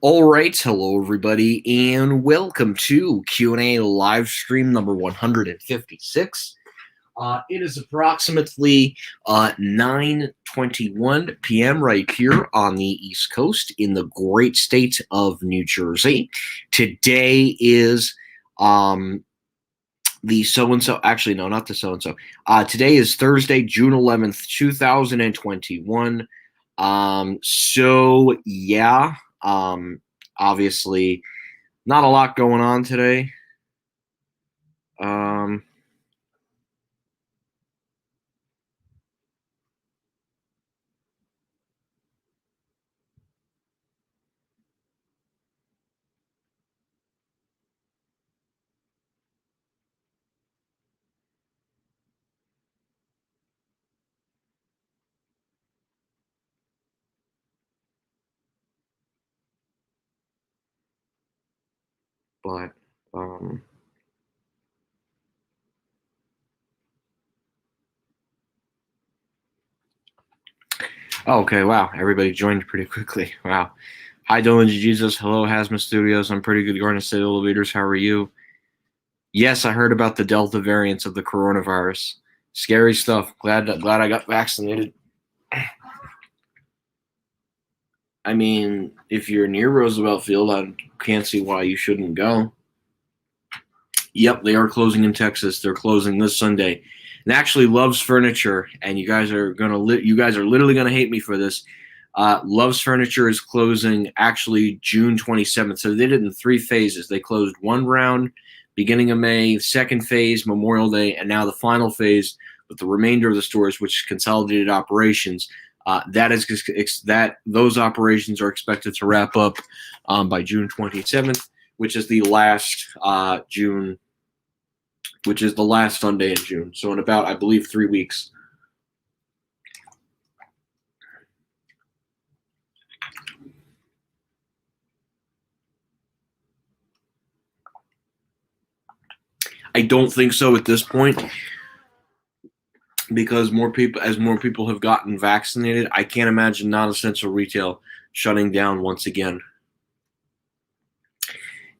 All right, hello everybody, and welcome to Q&A live stream number 156. It is approximately 9:21 p.m. right here on the East Coast in the great state of New Jersey. Today is the so-and-so, actually, no, not the so-and-so. Today is Thursday, June 11th, 2021. Yeah, obviously not a lot going on today. Um, but um, okay, wow, everybody joined pretty quickly. Wow. Hi, Dylan Jesus. Hello, Hasma Studios. I'm pretty good, Garden State Elevators. How are you? Yes, I heard about the Delta variants of the coronavirus. Scary stuff. Glad I got vaccinated. I mean, if you're near Roosevelt Field, I can't see why you shouldn't go. Yep, they are closing in Texas. They're closing this Sunday. And actually, Love's Furniture, and you guys are literally gonna hate me for this. Love's Furniture is closing actually June 27th. So they did it in 3 phases. They closed one round beginning of May, second phase Memorial Day, and now the final phase with the remainder of the stores, which is consolidated operations. Those operations are expected to wrap up by June 27th, which is the last Sunday in June. So in about, I believe, 3 weeks. I don't think so at this point, because more people have gotten vaccinated. I can't imagine non-essential retail shutting down once again.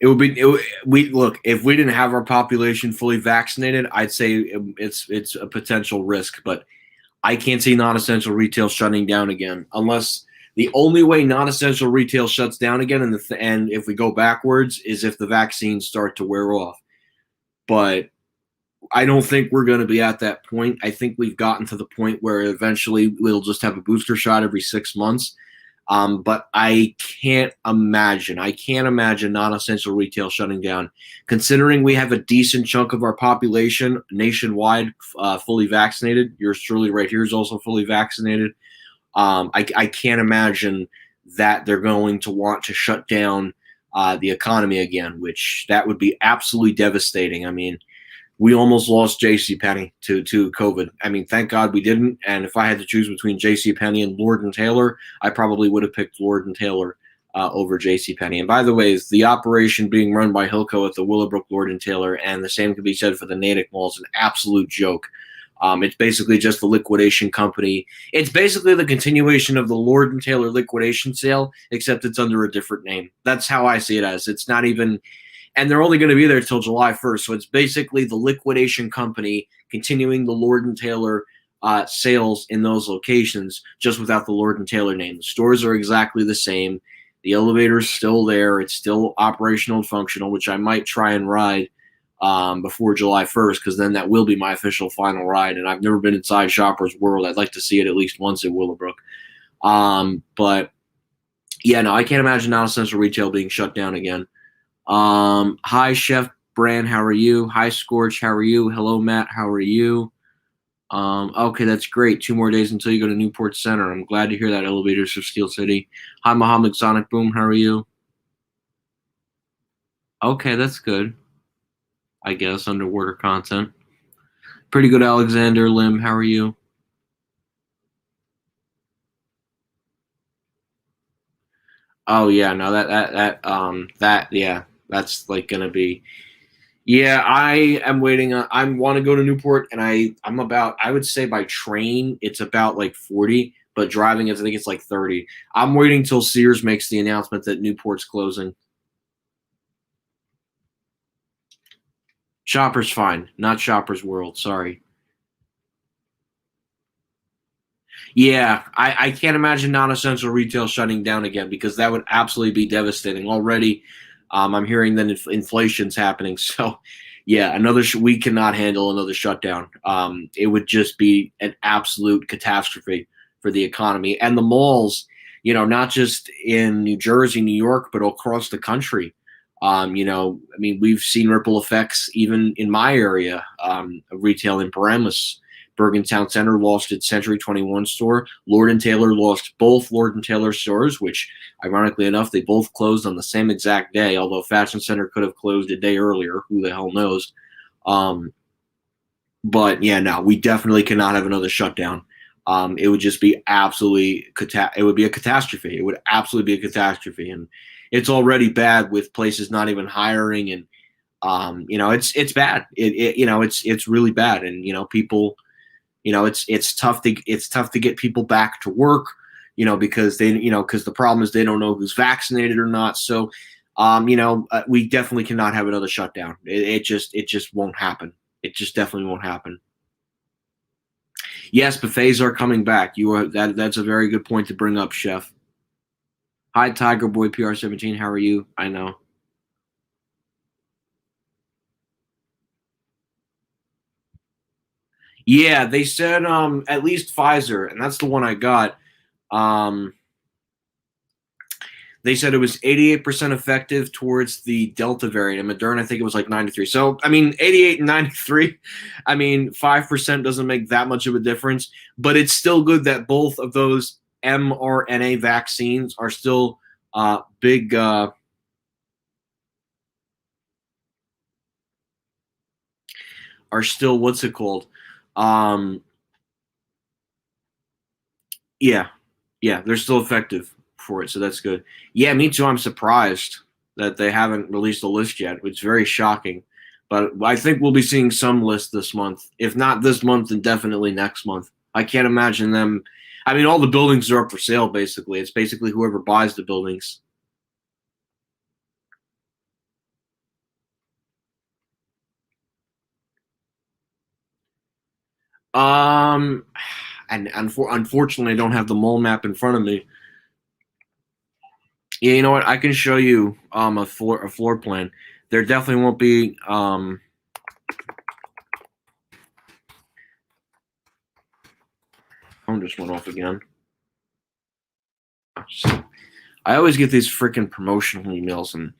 If we didn't have our population fully vaccinated, I'd say it's a potential risk, but I can't see non-essential retail shutting down again, unless the only way non-essential retail shuts down again, and if we go backwards, is if the vaccines start to wear off. But I don't think we're going to be at that point. I think we've gotten to the point where eventually we'll just have a booster shot every 6 months. But I can't imagine non-essential retail shutting down, considering we have a decent chunk of our population nationwide fully vaccinated. Yours truly right here is also fully vaccinated. I can't imagine that they're going to want to shut down the economy again, which that would be absolutely devastating. I mean, we almost lost Jcpenney to COVID. I mean, thank God we didn't. And if I had to choose between Jcpenney and Lord & Taylor, I probably would have picked Lord & Taylor over Jcpenney. And by the way, the operation being run by Hilco at the Willowbrook Lord & Taylor, and the same can be said for the Natick Mall, is an absolute joke. It's basically just the liquidation company. It's basically the continuation of the Lord & Taylor liquidation sale, except it's under a different name. That's how I see it as. It's not even... And they're only going to be there until July 1st. So it's basically the liquidation company continuing the Lord & Taylor sales in those locations, just without the Lord & Taylor name. The stores are exactly the same. The elevator's still there. It's still operational and functional, which I might try and ride before July 1st, because then that will be my official final ride. And I've never been inside Shoppers World. I'd like to see it at least once in Willowbrook. But, yeah, no, I can't imagine non-essential retail being shut down again. Hi, Chef Brand, how are you? Hi, Scorch, how are you? Hello, Matt, how are you? Okay, that's great. 2 more days until you go to Newport Center. I'm glad to hear that, Elevators of Steel City. Hi, Mohammed Sonic Boom, how are you? Okay, that's good. I guess, underwater content. Pretty good, Alexander Lim, how are you? Oh, yeah, no, yeah, that's, like, gonna be... Yeah, I am waiting. I want to go to Newport, and I would say by train it's about like 40, but driving it, I think it's like 30. I'm waiting till Sears makes the announcement that Newport's closing. Shoppers fine, not Shoppers World. Sorry. Yeah, I can't imagine non-essential retail shutting down again because that would absolutely be devastating. Already, I'm hearing that inflation's happening. So, yeah, we cannot handle another shutdown. It would just be an absolute catastrophe for the economy and the malls. Not just in New Jersey, New York, but across the country. I mean, we've seen ripple effects even in my area of retail in Paramus. Bergen Town Center lost its Century 21 store. Lord & Taylor lost both Lord & Taylor stores, which, ironically enough, they both closed on the same exact day, although Fashion Center could have closed a day earlier. Who the hell knows? But, yeah, no, we definitely cannot have another shutdown. It would just be absolutely it would be a catastrophe. It would absolutely be a catastrophe. And it's already bad with places not even hiring. And, it's bad. It's really bad. And, people – it's tough to get people back to work, because because the problem is they don't know who's vaccinated or not. So, we definitely cannot have another shutdown. It just won't happen. It just definitely won't happen. Yes, buffets are coming back. That's a very good point to bring up, Chef. Hi, Tiger Boy PR17. How are you? I know. Yeah, they said at least Pfizer, and that's the one I got. Um, they said it was 88% effective towards the Delta variant. And Moderna, I think it was like 93. So, I mean, 88 and 93, I mean, 5% doesn't make that much of a difference. But it's still good that both of those mRNA vaccines are still big. Are still, what's it called? Um, yeah, yeah, they're still effective for it. So that's good. Yeah, me too. I'm surprised that they haven't released a list yet. It's very shocking. But I think we'll be seeing some list this month. If not this month, then definitely next month. I can't imagine them. I mean, all the buildings are up for sale, basically. It's basically whoever buys the buildings. Um, and unfortunately, I don't have the mall map in front of me. Yeah, you know what? I can show you a floor plan. There definitely won't be phone just went off again. I always get these freaking promotional emails, and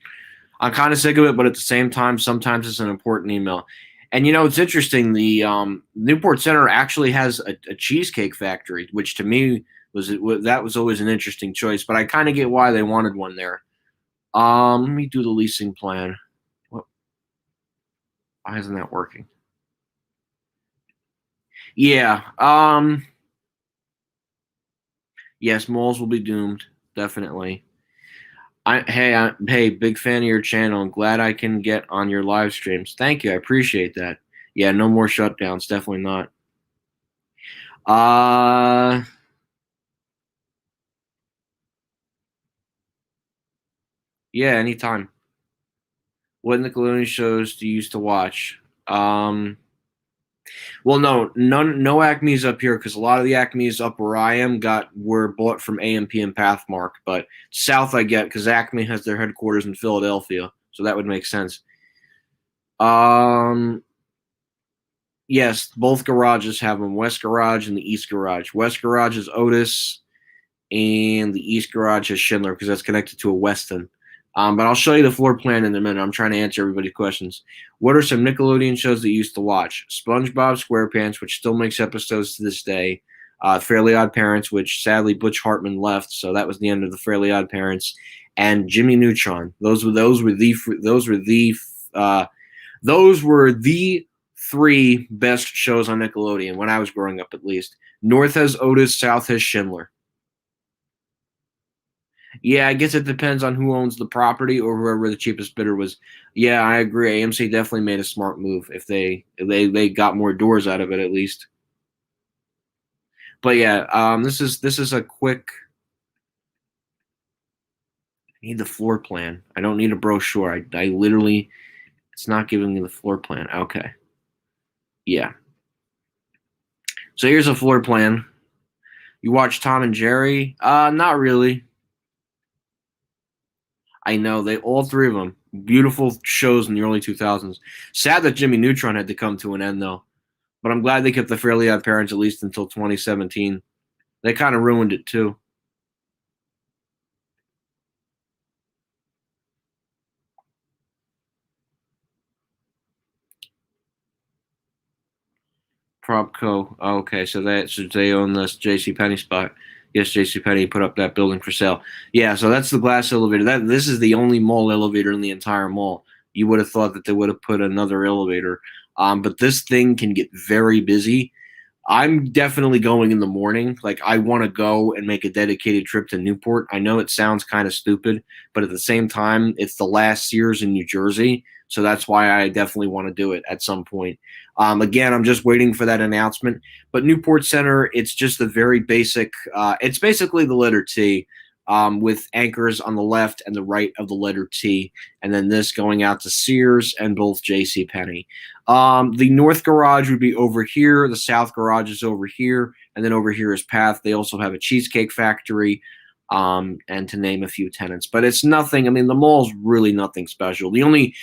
I'm kind of sick of it. But at the same time, sometimes it's an important email. And it's interesting. The Newport Center actually has a cheesecake factory, which to me was always an interesting choice. But I kind of get why they wanted one there. Let me do the leasing plan. What? Why isn't that working? Yeah. Yes, malls will be doomed. Definitely. Hey, big fan of your channel. I'm glad I can get on your live streams. Thank you. I appreciate that. Yeah, no more shutdowns. Definitely not. Yeah, anytime. What Nickelodeon shows do you used to watch? Well, no Acme's up here because a lot of the Acme's up where I am were bought from AMP and Pathmark, but South I get because Acme has their headquarters in Philadelphia, so that would make sense. Yes, both garages have them. West Garage and the East Garage. West Garage is Otis, and the East Garage is Schindler because that's connected to a Weston. But I'll show you the floor plan in a minute. I'm trying to answer everybody's questions. What are some Nickelodeon shows that you used to watch? SpongeBob SquarePants, which still makes episodes to this day. Fairly Odd Parents, which sadly Butch Hartman left, so that was the end of the Fairly Odd Parents. And Jimmy Neutron. Those were the three best shows on Nickelodeon when I was growing up, at least. North has Otis, South has Schindler. Yeah, I guess it depends on who owns the property or whoever the cheapest bidder was. Yeah, I agree. AMC definitely made a smart move if they got more doors out of it at least. But yeah, this is a quick. I need the floor plan. I don't need a brochure. I literally, it's not giving me the floor plan. Okay, yeah. So here's a floor plan. You watch Tom and Jerry? Not really. I know they all three of them beautiful shows in the early 2000s. Sad that Jimmy Neutron had to come to an end though, but I'm glad they kept the Fairly Odd Parents at least until 2017. They kind of ruined it too. Propco. Oh, okay, so they own this Jcpenney spot. Yes, Jcpenney put up that building for sale. Yeah, so that's the glass elevator. This is the only mall elevator in the entire mall. You would have thought that they would have put another elevator, but this thing can get very busy. I'm definitely going in the morning. Like I want to go and make a dedicated trip to Newport. I know it sounds kind of stupid, but at the same time, it's the last Sears in New Jersey, so that's why I definitely want to do it at some point. Again, I'm just waiting for that announcement. But Newport Center, it's just a very basic. It's basically the letter T. With anchors on the left and the right of the letter T, and then this going out to Sears and both Jcpenney. The north garage would be over here. The south garage is over here, and then over here is Path. They also have a cheesecake factory, and to name a few tenants. But it's nothing. I mean, the mall's really nothing special. The only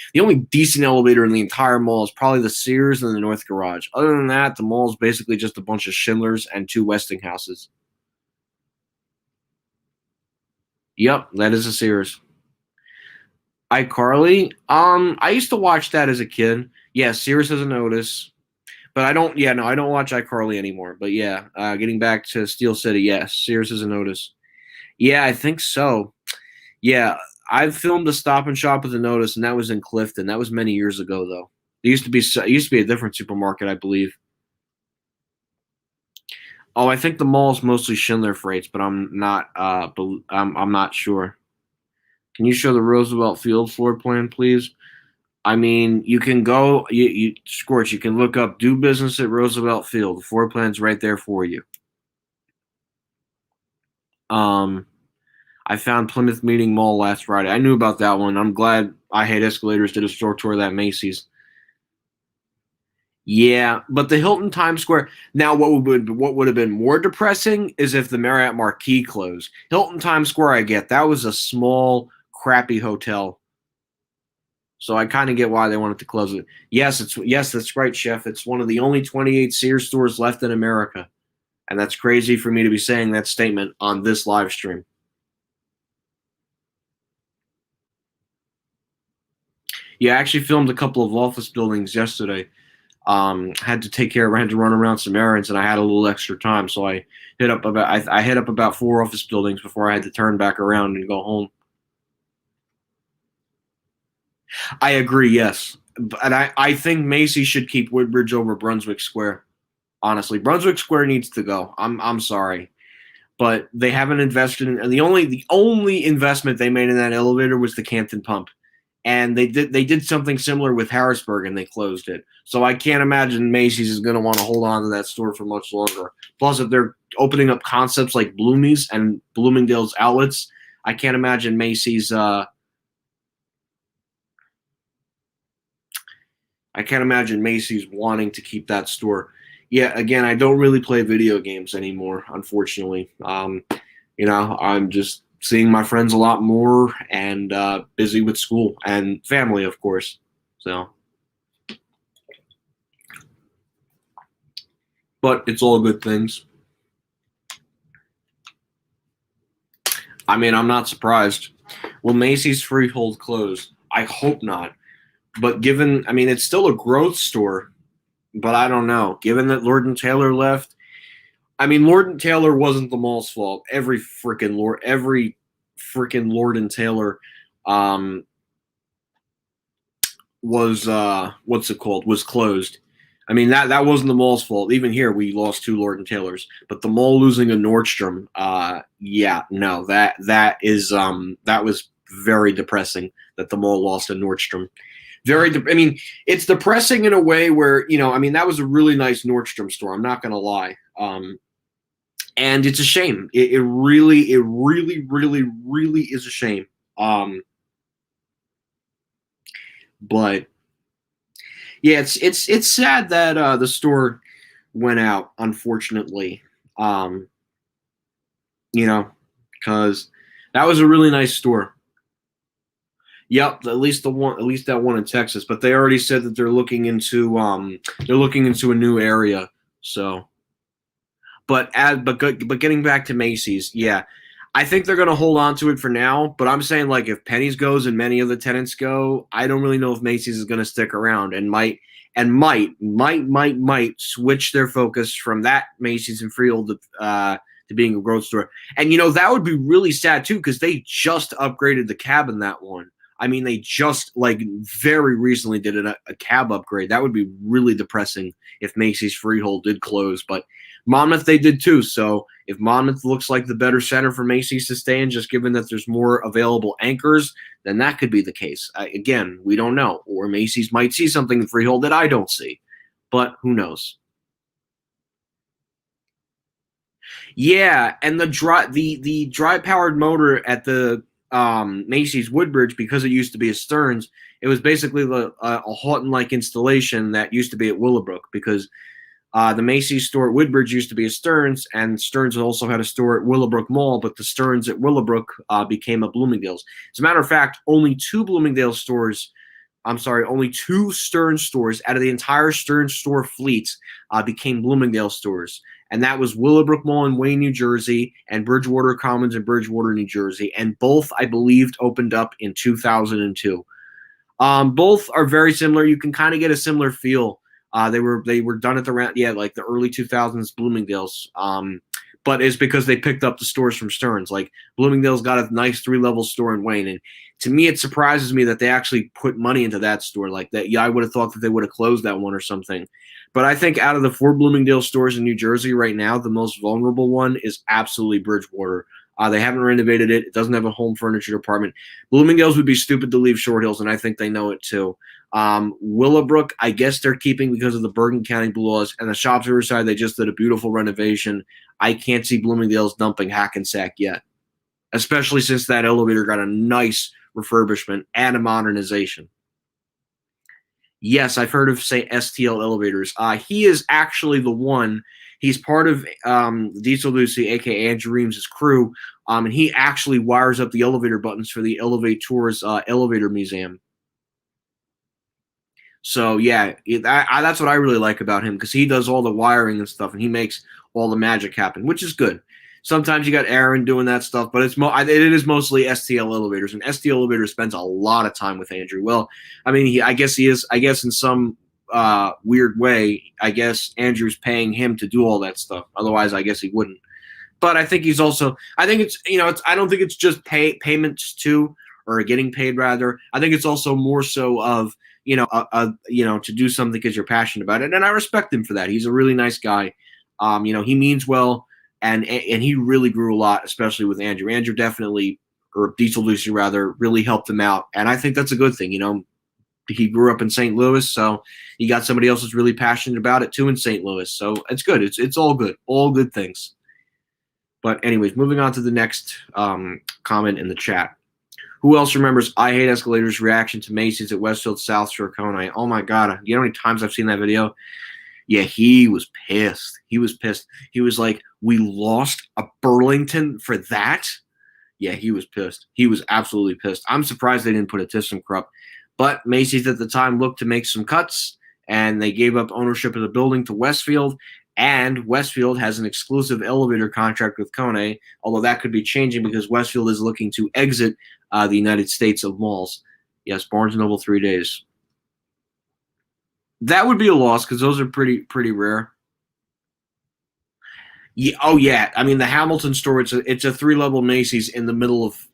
decent elevator in the entire mall is probably the Sears and the north garage. Other than that, the mall is basically just a bunch of Schindlers and two Westinghouses. Yep, that is a Sears. iCarly. I used to watch that as a kid. Yeah, Sears has a notice, but I don't. Yeah, no, I don't watch iCarly anymore. But yeah, getting back to Steel City. Yes, Sears has a notice. Yeah, I think so. Yeah, I've filmed a Stop and Shop with a notice, and that was in Clifton. That was many years ago, though. It used to be a different supermarket, I believe. Oh, I think the mall is mostly Schindler Freights, but I'm not. I'm not sure. Can you show the Roosevelt Field floor plan, please? I mean, you can go, Scorch, you can look up do business at Roosevelt Field. The floor plan's right there for you. Um, I found Plymouth Meeting Mall last Friday. I knew about that one. I'm glad I Hate Escalators did a store tour of that Macy's. Yeah, but the Hilton Times Square. Now, what would have been more depressing is if the Marriott Marquis closed. Hilton Times Square, I get that was a small, crappy hotel. So I kind of get why they wanted to close it. Yes, that's right, Chef. It's one of the only 28 Sears stores left in America, and that's crazy for me to be saying that statement on this live stream. Yeah, I actually filmed a couple of office buildings yesterday. Had to take care of, I had to run around some errands, and I had a little extra time, so I hit up about four office buildings before I had to turn back around and go home. I agree, yes, and I think Macy should keep Woodbridge over Brunswick Square. Honestly, Brunswick Square needs to go. I'm sorry, but they haven't invested in. And the only investment they made in that elevator was the Canton Pump, and they did something similar with Harrisburg, and they closed it. So I can't imagine Macy's is going to want to hold on to that store for much longer. Plus, if they're opening up concepts like Bloomies and Bloomingdale's outlets, I can't imagine Macy's. I can't imagine Macy's wanting to keep that store. Yeah, again, I don't really play video games anymore, unfortunately. I'm just seeing my friends a lot more and busy with school and family, of course. So, but it's all good things. I mean, I'm not surprised. Will Macy's Freehold close? I hope not. But I mean, it's still a growth store, but I don't know. Given that Lord and Taylor left, I mean, Lord and Taylor wasn't the mall's fault. Every freaking Lord and Taylor, um, was what's it called? Was closed. I mean, that wasn't the mall's fault. Even here, we lost two Lord and Taylors, but the mall losing a Nordstrom, yeah, no, that was very depressing that the mall lost a Nordstrom. I mean, it's depressing in a way where I mean, that was a really nice Nordstrom store. I'm not gonna lie. And it's a shame. It really is a shame. But yeah, it's sad that the store went out, unfortunately. Because that was a really nice store. Yep, at least that one in Texas. But they already said that they're looking into a new area. So, but getting back to Macy's, yeah, I think they're going to hold on to it for now. But I'm saying, like, if Penny's goes and many of the tenants go, I don't really know if Macy's is going to stick around and might switch their focus from that Macy's and Freehold to being a growth store. And that would be really sad too, because they just upgraded the cab in that one. I mean, they just very recently did a cab upgrade. That would be really depressing if Macy's Freehold did close. But Monmouth, they did too. So if Monmouth looks like the better center for Macy's to stay in, just given that there's more available anchors, then that could be the case. Again, we don't know. Or Macy's might see something in Freehold that I don't see. But who knows? Yeah, and the dry powered motor at the Macy's Woodbridge, because it used to be a Stearns, it was basically a Houghton-like installation that used to be at Willowbrook, because the Macy's store at Woodbridge used to be a Stearns, and Stearns also had a store at Willowbrook Mall, but the Stearns at Willowbrook became a Bloomingdale's. As a matter of fact, only two Stearns stores out of the entire Stearns store fleet became Bloomingdale stores. And that was Willowbrook Mall in Wayne, New Jersey, and Bridgewater Commons in Bridgewater, New Jersey. And both, I believed, opened up in 2002. Both are very similar. You can kind of get a similar feel. They were done at the early 2000s Bloomingdale's. But it's because they picked up the stores from Stearns. Like, Bloomingdale's got a nice 3-level store in Wayne. And to me, it surprises me that they actually put money into that store like that. Yeah, I would have thought that they would have closed that one or something. But I think out of the 4 Bloomingdale stores in New Jersey right now, the most vulnerable one is absolutely Bridgewater. They haven't renovated it. It doesn't have a home furniture department. Bloomingdale's would be stupid to leave Short Hills, and I think they know it too. Willowbrook, I guess they're keeping because of the Bergen County laws, and the Shops Riverside, they just did a beautiful renovation. I can't see Bloomingdale's dumping Hackensack yet, especially since that elevator got a nice refurbishment and a modernization. Yes, I've heard of, say, STL Elevators. He is actually the one. He's part of Diesel Lucy, a.k.a. Andrew Reams' crew, and he actually wires up the elevator buttons for the Elevators Elevator Museum. So, yeah, that's what I really like about him, because he does all the wiring and stuff, and he makes all the magic happen, which is good. Sometimes you got Aaron doing that stuff, but it is mostly STL Elevators, and STL Elevators spends a lot of time with Andrew. Well, I mean, I guess in some weird way, I guess Andrew's paying him to do all that stuff. Otherwise, I guess he wouldn't. But I think he's also, I think it's, I don't think it's just payments to, or getting paid rather. I think it's also more so of, to do something because you're passionate about it. And I respect him for that. He's a really nice guy. He means well. And he really grew a lot, especially with Andrew. Andrew definitely, or Diesel Lucy rather, really helped him out. And I think that's a good thing. He grew up in St. Louis, so he got somebody else who's really passionate about it too in St. Louis. So it's good. It's all good. All good things. But anyways, moving on to the next comment in the chat. Who else remembers I Hate Escalators' reaction to Macy's at Westfield South Shore Coney? Oh my God. You know how many times I've seen that video? Yeah, he was pissed. He was pissed. He was like, we lost a Burlington for that? Yeah, he was pissed. He was absolutely pissed. I'm surprised they didn't put a ThyssenKrupp. But Macy's at the time looked to make some cuts, and they gave up ownership of the building to Westfield, and Westfield has an exclusive elevator contract with Kone, although that could be changing because Westfield is looking to exit the United States of malls. Yes, Barnes & Noble 3 days. That would be a loss because those are pretty rare. Yeah, oh yeah. I mean, the Hamilton store, it's a 3-level Macy's in the middle of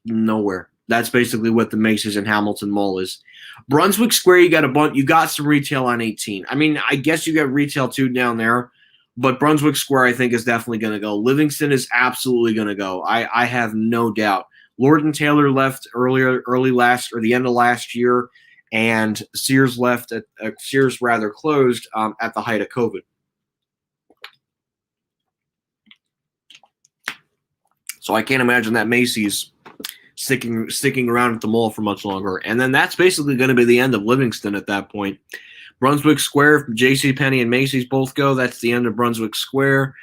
nowhere. That's basically what the Macy's in Hamilton Mall is. Brunswick Square, you got some retail on 18. I mean, I guess you got retail too down there, but Brunswick Square I think is definitely going to go. Livingston is absolutely going to go. I have no doubt. Lord & Taylor left the end of last year, and Sears closed at the height of COVID. So I can't imagine that Macy's sticking around at the mall for much longer. And then that's basically going to be the end of Livingston at that point. Brunswick Square, Jcpenney and Macy's both go. That's the end of Brunswick Square.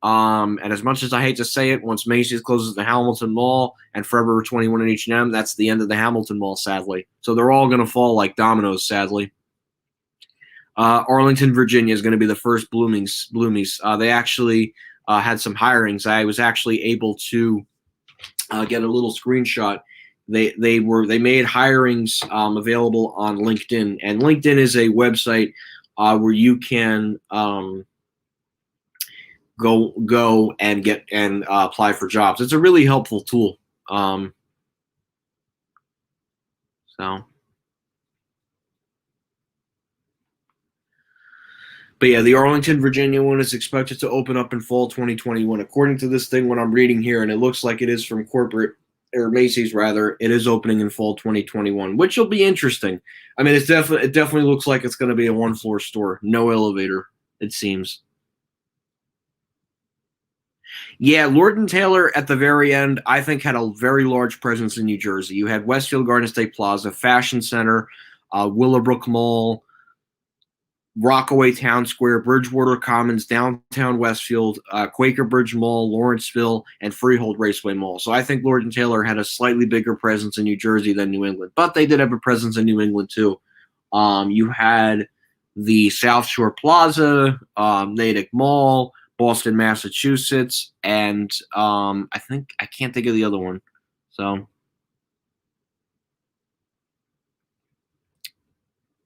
And as much as I hate to say it, once Macy's closes the Hamilton Mall and Forever 21 and H&M, that's the end of the Hamilton Mall, sadly. So they're all going to fall like dominoes, sadly. Arlington, Virginia is going to be the first Bloomies. They actually had some hirings. I was actually able to get a little screenshot. They made hirings available on LinkedIn, and LinkedIn is a website where you can go and get and apply for jobs. It's a really helpful tool. But yeah, the Arlington, Virginia one is expected to open up in fall 2021. According to this thing, what I'm reading here, and it looks like it is from corporate, or Macy's rather, it is opening in fall 2021, which will be interesting. I mean, it definitely looks like it's going to be a one-floor store, no elevator, it seems. Yeah, Lord & Taylor at the very end, I think, had a very large presence in New Jersey. You had Westfield Garden State Plaza, Fashion Center, Willowbrook Mall, Rockaway Town Square, Bridgewater Commons, downtown Westfield, Quaker Bridge Mall, Lawrenceville, and Freehold Raceway Mall. So I think Lord & Taylor had a slightly bigger presence in New Jersey than New England, but they did have a presence in New England too. You had the South Shore Plaza, Natick Mall, Boston, Massachusetts, and I can't think of the other one. So,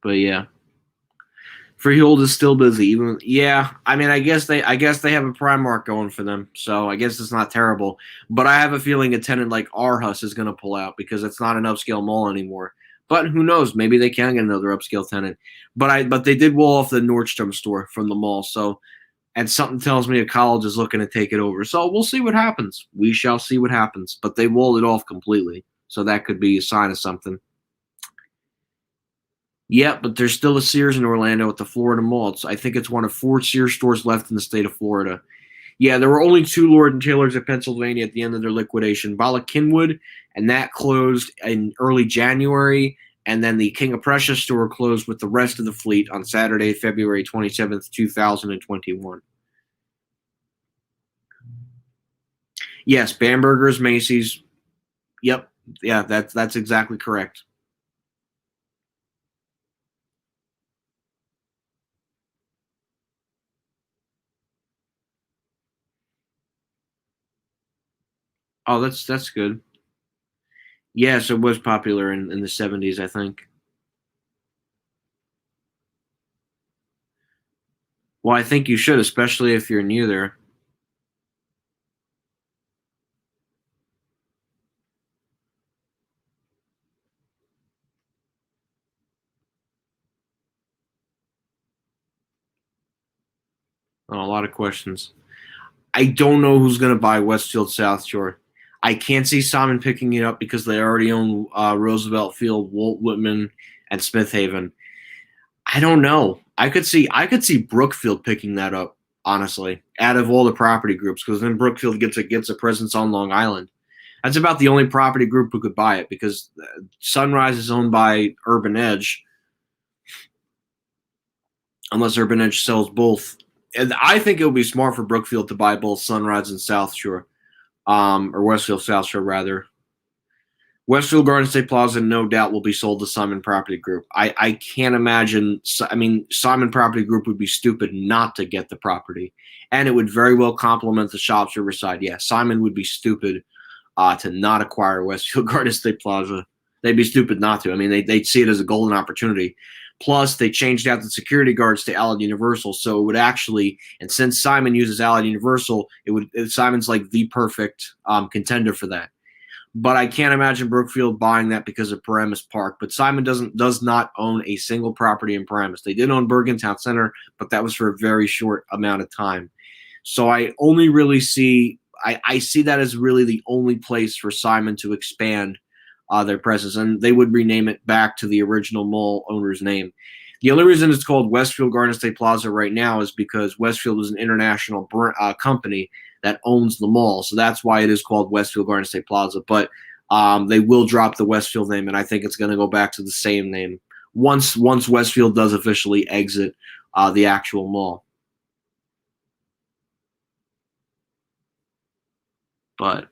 but yeah. Freehold is still busy. I mean, I guess they have a Primark going for them, so I guess it's not terrible. But I have a feeling a tenant like Aarhus is going to pull out because it's not an upscale mall anymore. But who knows? Maybe they can get another upscale tenant. But they did wall off the Nordstrom store from the mall, so and something tells me a college is looking to take it over. So we'll see what happens. We shall see what happens. But they walled it off completely, so that could be a sign of something. Yeah, but there's still a Sears in Orlando at the Florida Mall. I think it's one of 4 Sears stores left in the state of Florida. Yeah, there were only 2 Lord & Taylors at Pennsylvania at the end of their liquidation. Bala Kinwood, and that closed in early January, and then the King of Prussia store closed with the rest of the fleet on Saturday, February 27th, 2021. Yes, Bamberger's, Macy's. Yep, yeah, that's exactly correct. Oh, that's good. Yes, it was popular in the 70s, I think. Well, I think you should, especially if you're new there. Oh, a lot of questions. I don't know who's going to buy Westfield South Shore. I can't see Simon picking it up because they already own Roosevelt Field, Walt Whitman, and Smith Haven. I don't know. I could see Brookfield picking that up, honestly, out of all the property groups, because then Brookfield gets a presence on Long Island. That's about the only property group who could buy it because Sunrise is owned by Urban Edge, unless Urban Edge sells both. And I think it would be smart for Brookfield to buy both Sunrise and South Shore, or Westfield South Shore rather. Westfield Garden State Plaza, no doubt, will be sold to Simon Property Group. I can't imagine. I mean, Simon Property Group would be stupid not to get the property, and it would very well complement the Shops Riverside. Yeah, Simon would be stupid to not acquire Westfield Garden State Plaza. They'd be stupid not to. I mean, they'd see it as a golden opportunity. Plus, they changed out the security guards to Allied Universal, so it would actually, and since Simon uses Allied Universal, Simon's like the perfect contender for that. But I can't imagine Brookfield buying that because of Paramus Park. But Simon does not own a single property in Paramus. They did own Bergen Town Center, but that was for a very short amount of time. So I only really see I see that as really the only place for Simon to expand their presence, and they would rename it back to the original mall owner's name. The only reason it's called Westfield Garden State Plaza right now is because Westfield is an international company that owns the mall. So that's why it is called Westfield Garden State Plaza. But they will drop the Westfield name, and I think it's going to go back to the same name once Westfield does officially exit the actual mall. But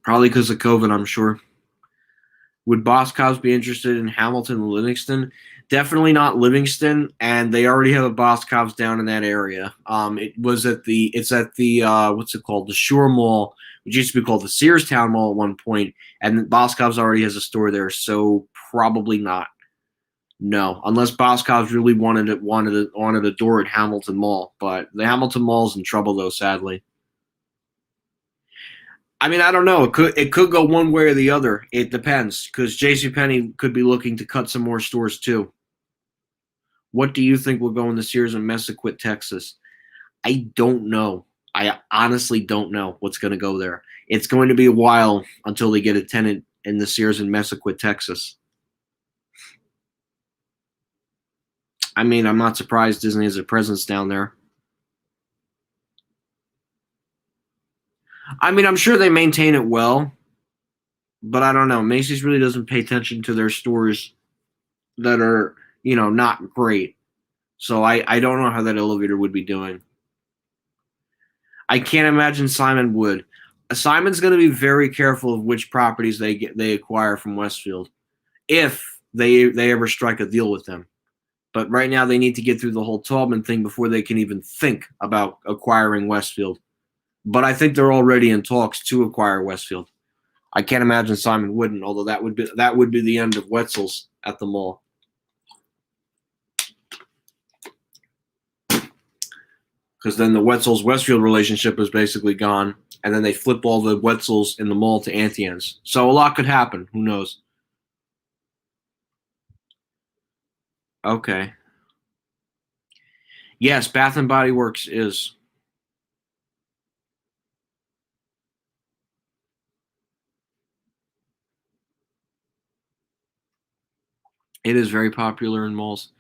probably because of COVID, I'm sure. Would Boscov's be interested in Hamilton and Livingston? Definitely not Livingston, and they already have a Boscov's down in that area. It's at the what's it called? The Shore Mall, which used to be called the Sears Town Mall at one point, and Boscov's already has a store there, so probably not. No, unless Boscov's really wanted a door at Hamilton Mall, but the Hamilton Mall's in trouble though, sadly. I mean, I don't know. It could go one way or the other. It depends, because Jcpenney could be looking to cut some more stores too. What do you think will go in the Sears in Mesoquit, Texas? I don't know. I honestly don't know what's going to go there. It's going to be a while until they get a tenant in the Sears in Mesoquit, Texas. I mean, I'm not surprised Disney has a presence down there. I mean, I'm sure they maintain it well, but I don't know. Macy's really doesn't pay attention to their stores that are, not great. So I don't know how that elevator would be doing. I can't imagine Simon would. Simon's going to be very careful of which properties they acquire from Westfield, if they ever strike a deal with them. But right now they need to get through the whole Taubman thing before they can even think about acquiring Westfield. But I think they're already in talks to acquire Westfield. I can't imagine Simon wouldn't, although that would be the end of Wetzel's at the mall. Because then the Wetzel's-Westfield relationship is basically gone, and then they flip all the Wetzel's in the mall to Auntie Anne's. So a lot could happen. Who knows? Okay. Yes, Bath and Body Works is. It is very popular in malls.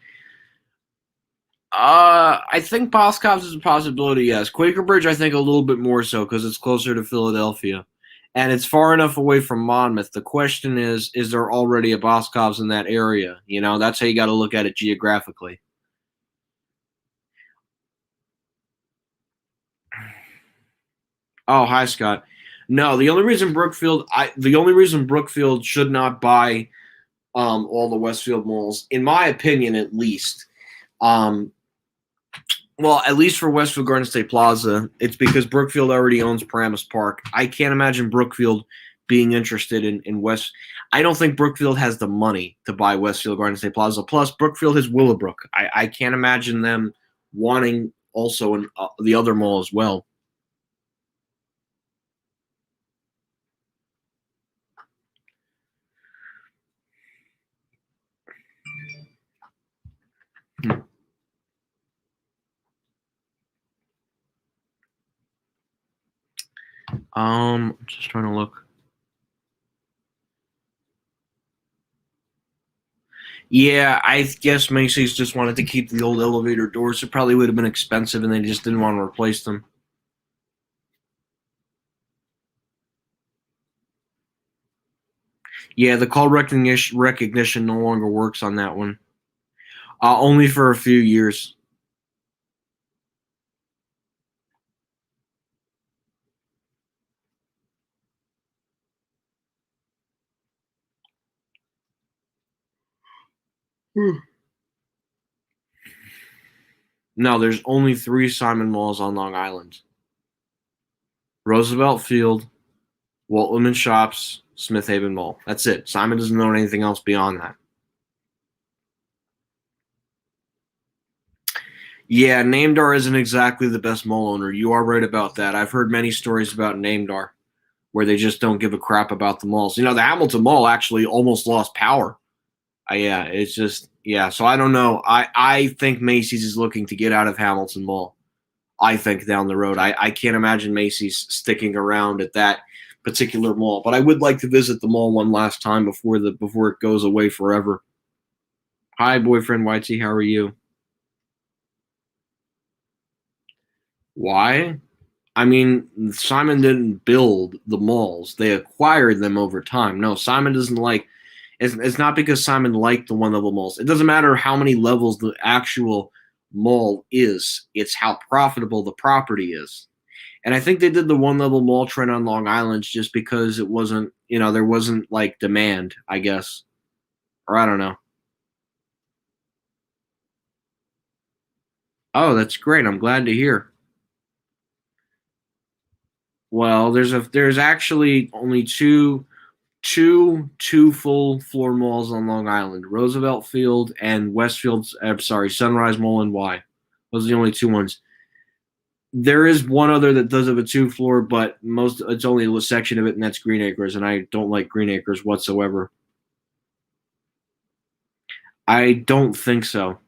I think Boscov's is a possibility, yes. Quaker Bridge, I think a little bit more so because it's closer to Philadelphia. And it's far enough away from Monmouth. The question is there already a Boscov's in that area? That's how you got to look at it geographically. Oh, hi, Scott. No, the only reason Brookfield should not buy all the Westfield malls, in my opinion, at least. Well, at least for Westfield Garden State Plaza, it's because Brookfield already owns Paramus Park. I can't imagine Brookfield being interested in West. I don't think Brookfield has the money to buy Westfield Garden State Plaza. Plus, Brookfield has Willowbrook. I can't imagine them wanting also the other mall as well. I'm just trying to look. Yeah, I guess Macy's just wanted to keep the old elevator doors. It probably would have been expensive, and they just didn't want to replace them. Yeah, the call recognition no longer works on that one. Only for a few years. No, there's only 3 Simon malls on Long Island. Roosevelt Field, Walt Whitman Shops, Smith Haven Mall. That's it. Simon doesn't own anything else beyond that. Yeah, Namedar isn't exactly the best mall owner. You are right about that. I've heard many stories about Namedar where they just don't give a crap about the malls. The Hamilton Mall actually almost lost power. Yeah, it's just, yeah, so I don't know. I think Macy's is looking to get out of Hamilton Mall. I think down the road. I can't imagine Macy's sticking around at that particular mall. But I would like to visit the mall one last time before it goes away forever. Hi, boyfriend Whitey. How are you? Why? I mean, Simon didn't build the malls; they acquired them over time. No, Simon doesn't like. It's not because Simon liked the one level malls. It doesn't matter how many levels the actual mall is. It's how profitable the property is. And I think they did the one level mall trend on Long Island just because it wasn't, there wasn't like demand, I guess. Or I don't know. Oh, that's great. I'm glad to hear. Well, there's actually only two full floor malls on Long Island: Roosevelt Field and Westfield's. I'm sorry, Sunrise Mall and Y. Those are the only two ones. There is one other that does have a two floor, but most it's only a section of it, and that's Green Acres, and I don't like Green Acres whatsoever. I don't think so.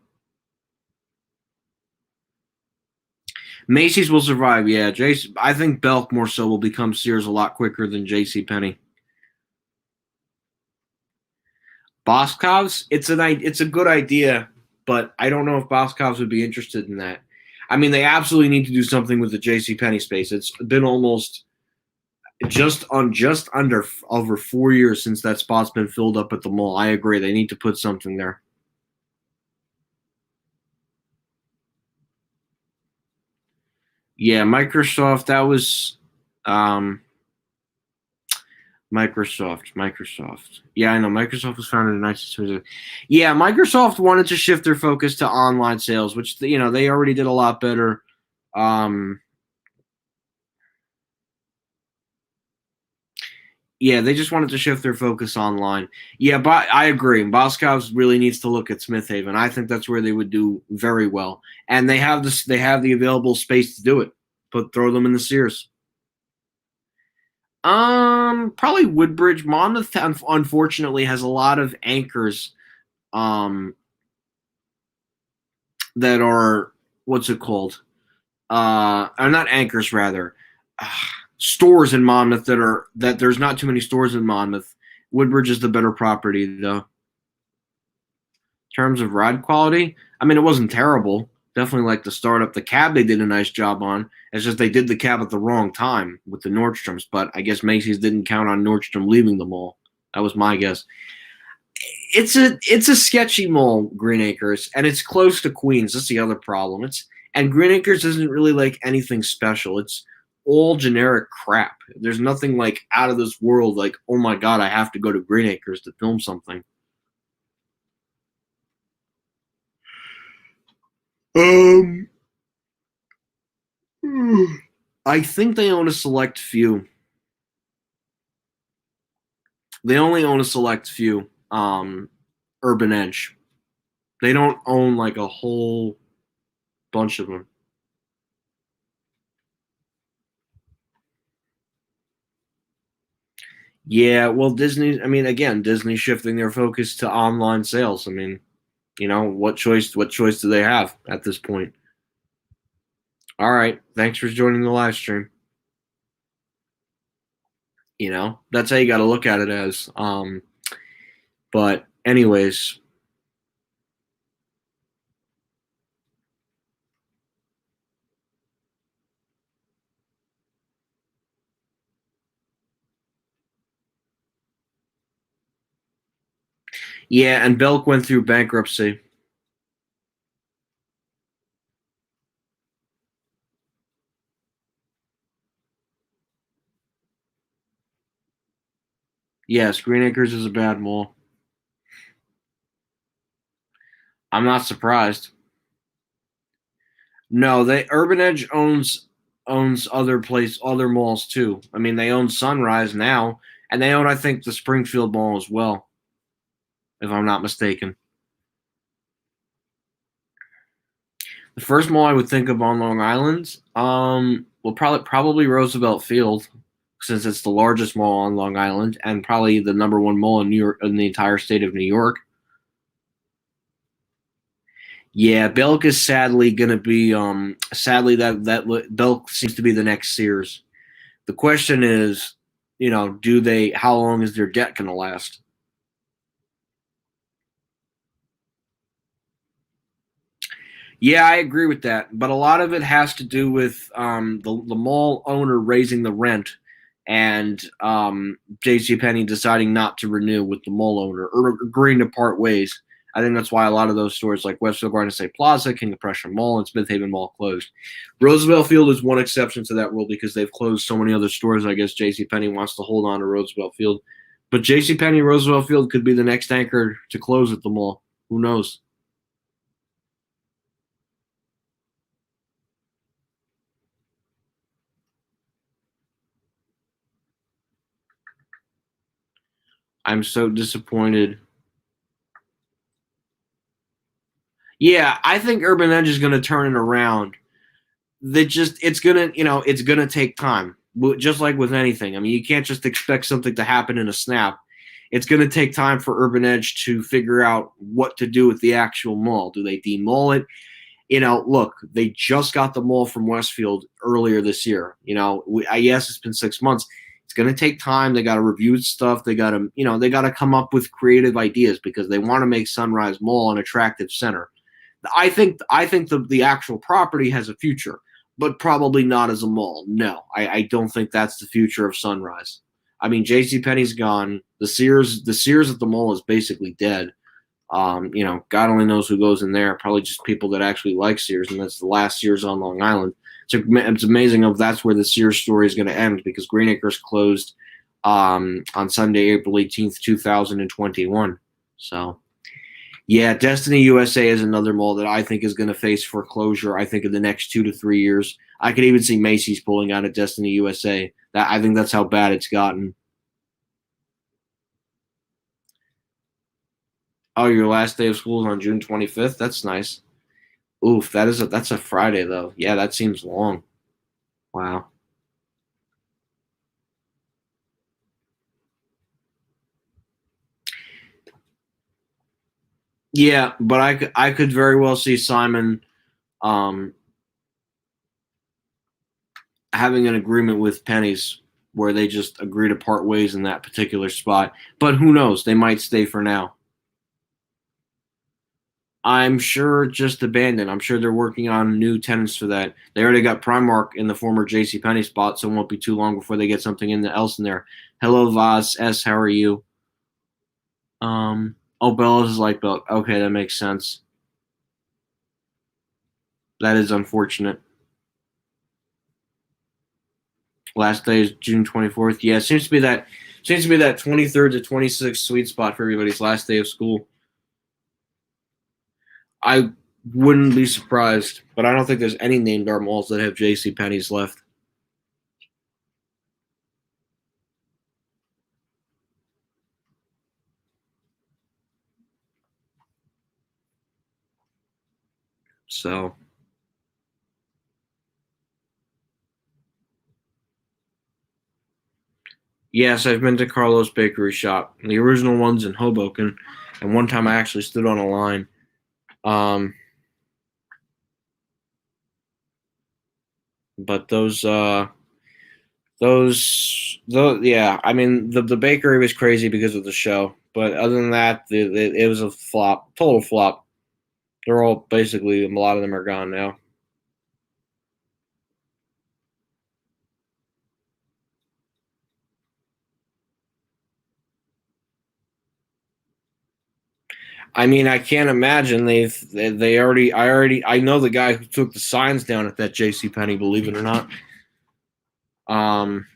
Macy's will survive, yeah. I think Belk more so will become Sears a lot quicker than Jcpenney. Boscov's, it's a good idea, but I don't know if Boscov's would be interested in that. I mean, they absolutely need to do something with the JCPenney space. It's been almost just under over 4 years since that spot's been filled up at the mall. I agree. They need to put something there. Yeah, Microsoft. That was um, Microsoft. Yeah, I know. Microsoft was founded in 1970. Yeah, Microsoft wanted to shift their focus to online sales, which they already did a lot better. Um, yeah, they just wanted to shift their focus online. Yeah, but I agree. Boscov's really needs to look at Smith Haven. I think that's where they would do very well, and they have this. They have the available space to do it. Throw them in the Sears. Probably Woodbridge. Monmouth, unfortunately, has a lot of anchors. Um, that are what's it called? Or not anchors, rather. Uh, Stores in Monmouth that there's not too many stores in Monmouth. Woodbridge is the better property, though. In terms of ride quality, I mean, it wasn't terrible. Definitely like the startup. The cab they did a nice job on. It's just they did the cab at the wrong time with the Nordstroms, but I guess Macy's didn't count on Nordstrom leaving the mall. That was my guess. It's a sketchy mall, Green Acres, and it's close to Queens. That's the other problem. And Green Acres isn't really like anything special. It's all generic crap. There's nothing like out of this world. Like, oh my god, I have to go to Green Acres to film something. Um, I think they own a select few. They only own a select few. Urban Edge. They don't own like a whole bunch of them. Yeah, well, Disney. I mean, again, Disney shifting their focus to online sales. I mean, what choice? What choice do they have at this point? All right, thanks for joining the live stream. That's how you got to look at it as. But anyways, yeah, and Belk went through bankruptcy. Yes, Green Acres is a bad mall. I'm not surprised. No, they Urban Edge owns other malls too. I mean, they own Sunrise now, and they own I think the Springfield Mall as well, if I'm not mistaken. The first mall I would think of on Long Island, well, probably Roosevelt Field, since it's the largest mall on Long Island and probably the number one mall in New York in the entire state of New York. Yeah, Belk is sadly going to be sadly that Belk seems to be the next Sears. The question is, do they? How long is their debt going to last? Yeah, I agree with that, but a lot of it has to do with the mall owner raising the rent and Jcpenney deciding not to renew with the mall owner or agreeing to part ways. I think that's why a lot of those stores like Westfield Garden State Plaza, King of Prussia Mall, and Smith Haven Mall closed. Roosevelt Field is one exception to that rule because they've closed so many other stores. I guess Jcpenney wants to hold on to Roosevelt Field. But Jcpenney Roosevelt Field could be the next anchor to close at the mall. Who knows? I'm so disappointed. Yeah, I think Urban Edge is going to turn it around. It's gonna it's gonna take time, just like with anything. I mean, you can't just expect something to happen in a snap. It's gonna take time for Urban Edge to figure out what to do with the actual mall. Do they demall it? Look, they just got the mall from Westfield earlier this year. Yes, it's been 6 months. It's going to take time. They got to review stuff. They got to come up with creative ideas because they want to make Sunrise Mall an attractive center. I think the actual property has a future, but probably not as a mall. No, I don't think that's the future of Sunrise. I mean, JCPenney's gone. The Sears at the mall is basically dead. God only knows who goes in there. Probably just people that actually like Sears, and that's the last Sears on Long Island. So it's amazing if that's where the Sears story is going to end because Green Acres closed on Sunday, April 18th, 2021. So, yeah, Destiny USA is another mall that I think is going to face foreclosure. I think in the next 2 to 3 years, I could even see Macy's pulling out of Destiny USA. I think that's how bad it's gotten. Oh, your last day of school is on June 25th. That's nice. Oof, that's a Friday though. Yeah, that seems long. Wow. Yeah, but I could very well see Simon um having an agreement with Penny's where they just agree to part ways in that particular spot. But who knows? They might stay for now. I'm sure just abandoned. I'm sure they're working on new tenants for that. They already got Primark in the former JCPenney spot, so it won't be too long before they get something else in there. Hello, Vaz S. How are you? Oh, Bella's is like Bella. Okay, that makes sense. That is unfortunate. Last day is June 24th. Yeah, it seems to be that 23rd to 26th sweet spot for everybody's last day of school. I wouldn't be surprised, but I don't think there's any named art malls that have J.C. Penney's left. So, yes, I've been to Carlos Bakery Shop, the original ones in Hoboken, and one time I actually stood on a line. Um, but yeah, I mean, the bakery was crazy because of the show, but other than that, it was a flop, total flop. They're all basically a lot of them are gone now. I mean, I can't imagine they already. I know the guy who took the signs down at that J.C. Penney. Believe it or not. Um,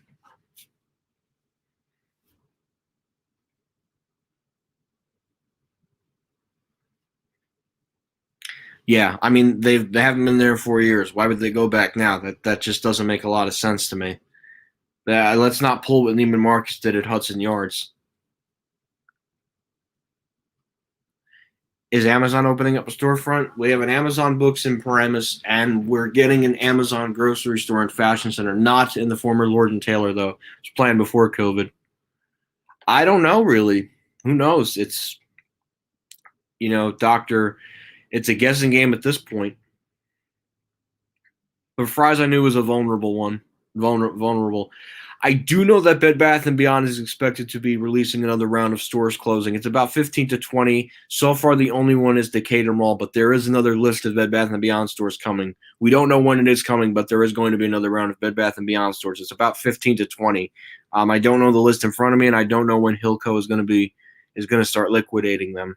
yeah, I mean they haven't been there for years. Why would they go back now? That just doesn't make a lot of sense to me. Let's not pull what Neiman Marcus did at Hudson Yards. Is Amazon opening up a storefront? We have an Amazon Books in Paramus, and we're getting an Amazon grocery store and fashion center, not in the former Lord and Taylor, though. It was planned before COVID. I don't know, really. Who knows? Doctor, it's a guessing game at this point. But Fries I knew was a vulnerable one. vulnerable. I do know that Bed Bath & Beyond is expected to be releasing another round of stores closing. It's about 15 to 20. So far, the only one is Decatur Mall, but there is another list of Bed Bath & Beyond stores coming. We don't know when it is coming, but there is going to be another round of Bed Bath & Beyond stores. It's about 15 to 20. I don't know the list in front of me, and I don't know when Hilco is going to start liquidating them.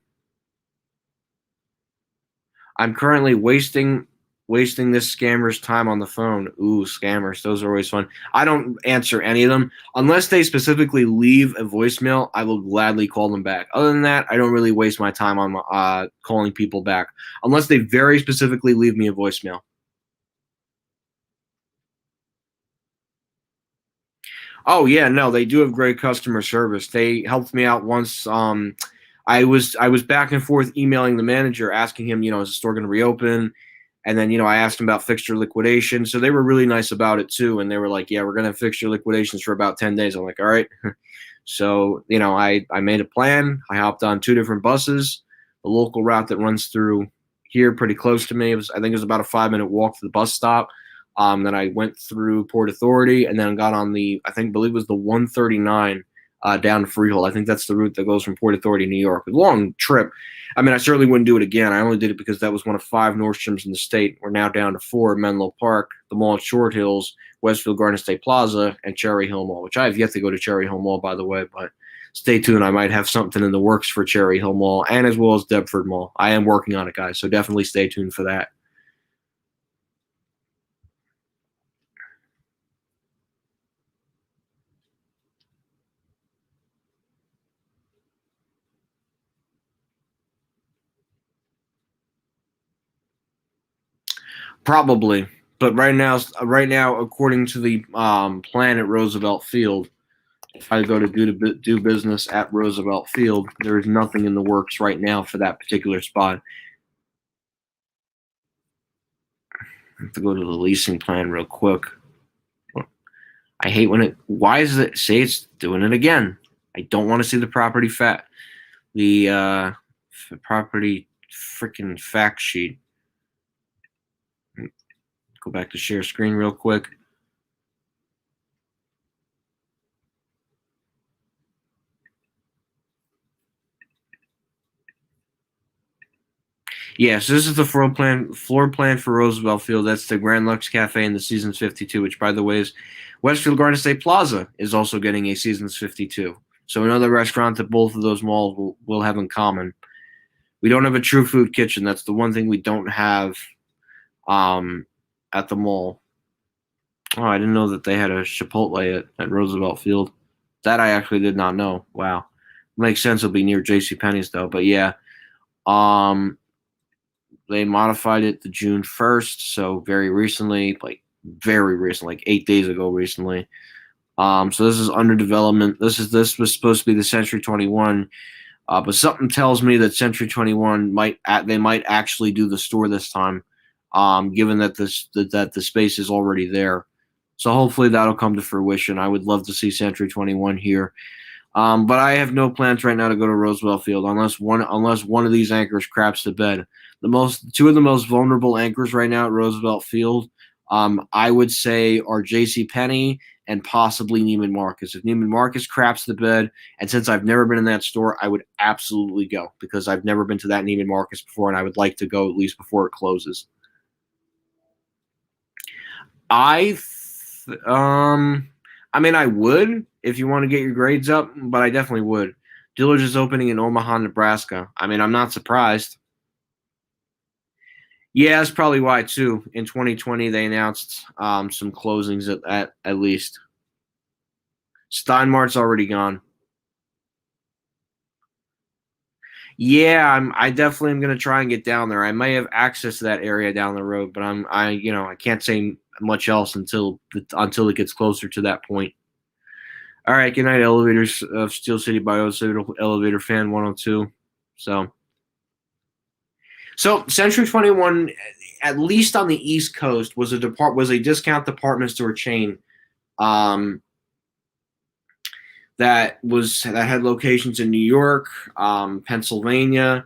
I'm currently wasting this scammer's time on the phone. Ooh, scammers. Those are always fun. I don't answer any of them. Unless they specifically leave a voicemail, I will gladly call them back. Other than that, I don't really waste my time on calling people back. Unless they very specifically leave me a voicemail. Oh, yeah, no, they do have great customer service. They helped me out once. I was back and forth emailing the manager, asking him, is the store going to reopen? And then, I asked him about fixture liquidation. So they were really nice about it too. And they were like, yeah, we're going to have fixture liquidations for about 10 days. I'm like, all right. So, I made a plan. I hopped on 2 different buses, the local route that runs through here pretty close to me. I think it was about a 5-minute walk to the bus stop. Then I went through Port Authority and then got on believe it was the 139 down to Freehold. I think that's the route that goes from Port Authority, New York. A long trip. I mean, I certainly wouldn't do it again. I only did it because that was one of 5 Nordstroms in the state. We're now down to 4: Menlo Park, the mall at Short Hills, Westfield Garden State Plaza, and Cherry Hill Mall, which I have yet to go to Cherry Hill Mall, by the way, but stay tuned. I might have something in the works for Cherry Hill Mall and as well as Deptford Mall. I am working on it, guys, so definitely stay tuned for that. Probably, but right now, according to the plan at Roosevelt Field, if I go to do business at Roosevelt Field, there is nothing in the works right now for that particular spot. I have to go to the leasing plan real quick. I hate when it. Why does it say it's doing it again? I don't want to see the property property freaking fact sheet. Go back to share screen real quick. Yeah, so this is the floor plan for Roosevelt Field. That's the Grand Lux Cafe and the Seasons 52, which, by the way, is Westfield Garden State Plaza is also getting a Seasons 52. So another restaurant that both of those malls will have in common. We don't have a True Food Kitchen. That's the one thing we don't have at the mall. Oh, I didn't know that they had a Chipotle at Roosevelt Field. That I actually did not know. Wow. Makes sense it'll be near Jcpenney's, though. But yeah. They modified it to June 1st, so very recently, like 8 days ago recently. So this is under development. This was supposed to be the Century 21, but something tells me that Century 21 might actually do the store this time, given that the space is already there. So hopefully that'll come to fruition. I would love to see Century 21 here. But I have no plans right now to go to Roosevelt Field unless one of these anchors craps the bed. Two of the most vulnerable anchors right now at Roosevelt Field, I would say, are Jcpenney and possibly Neiman Marcus. If Neiman Marcus craps the bed, and since I've never been in that store, I would absolutely go because I've never been to that Neiman Marcus before, and I would like to go at least before it closes. I mean, I would if you want to get your grades up, but I definitely would. Dillard's is opening in Omaha, Nebraska. I mean, I'm not surprised. Yeah, that's probably why too. In 2020, they announced some closings at least. Steinmart's already gone. Yeah, I definitely am gonna try and get down there. I may have access to that area down the road, but I can't say much else until it gets closer to that point. All right, good night, elevators of Steel City by Elevator Fan 102. So Century 21, at least on the East Coast, was a discount department store chain that had locations in New York, Pennsylvania,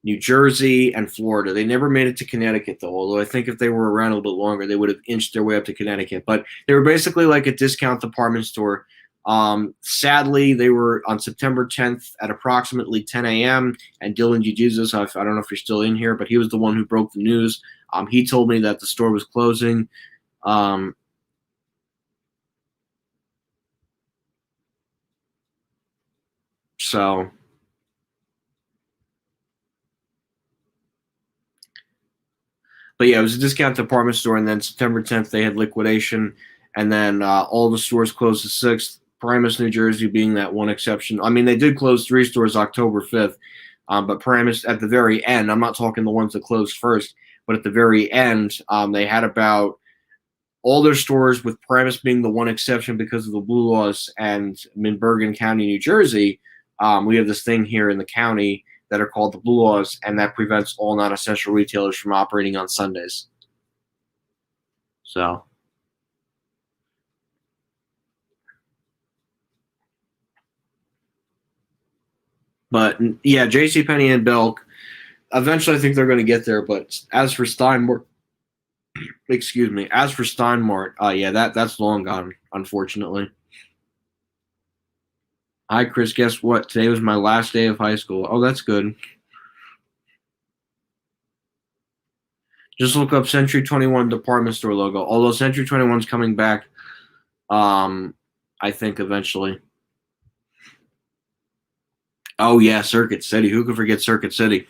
New Jersey, and Florida. They never made it to Connecticut, though, although I think if they were around a little bit longer, they would have inched their way up to Connecticut. But they were basically like a discount department store. Sadly, they were on September 10th at approximately 10 a.m. And Dylan Jesus, I don't know if you're still in here, but he was the one who broke the news. He told me that the store was closing. So, but yeah, it was a discount department store, and then September 10th they had liquidation, and then all the stores closed the 6th. Paramus, New Jersey being that one exception. I mean, they did close 3 stores October 5th, but Paramus at the very end, I'm not talking the ones that closed first, but at the very end, they had about all their stores, with Paramus being the one exception because of the blue laws, and in Bergen County, New Jersey, we have this thing here in the county that are called the blue laws, and that prevents all non-essential retailers from operating on Sundays. So, but yeah, Jcpenney and Belk, eventually I think they're going to get there. But as for Steinmart, yeah, that's long gone, unfortunately. Hi, Chris. Guess what? Today was my last day of high school. Oh, that's good. Just look up Century 21 department store logo. Although Century 21 is coming back, I think eventually. Oh yeah, Circuit City. Who could forget Circuit City?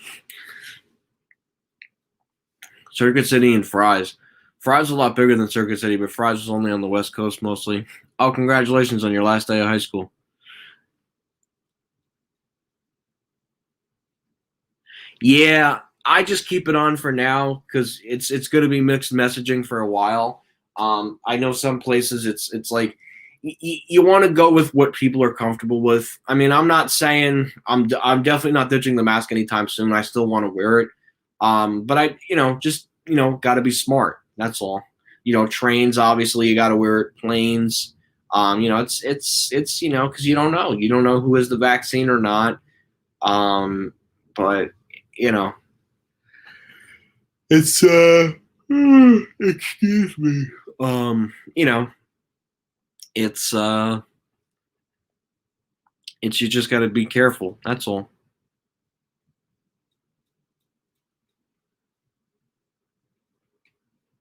Circuit City and Fry's. Fry's is a lot bigger than Circuit City, but Fry's was only on the West Coast mostly. Oh, congratulations on your last day of high school. Yeah, I just keep it on for now because it's going to be mixed messaging for a while. I know some places it's like you want to go with what people are comfortable with. I mean, I'm not saying I'm definitely not ditching the mask anytime soon. I still want to wear it, but I just got to be smart. That's all. Trains obviously you got to wear it. Planes, it's because you don't know who has the vaccine or not. But it's excuse me. It's it's you just got to be careful. That's all.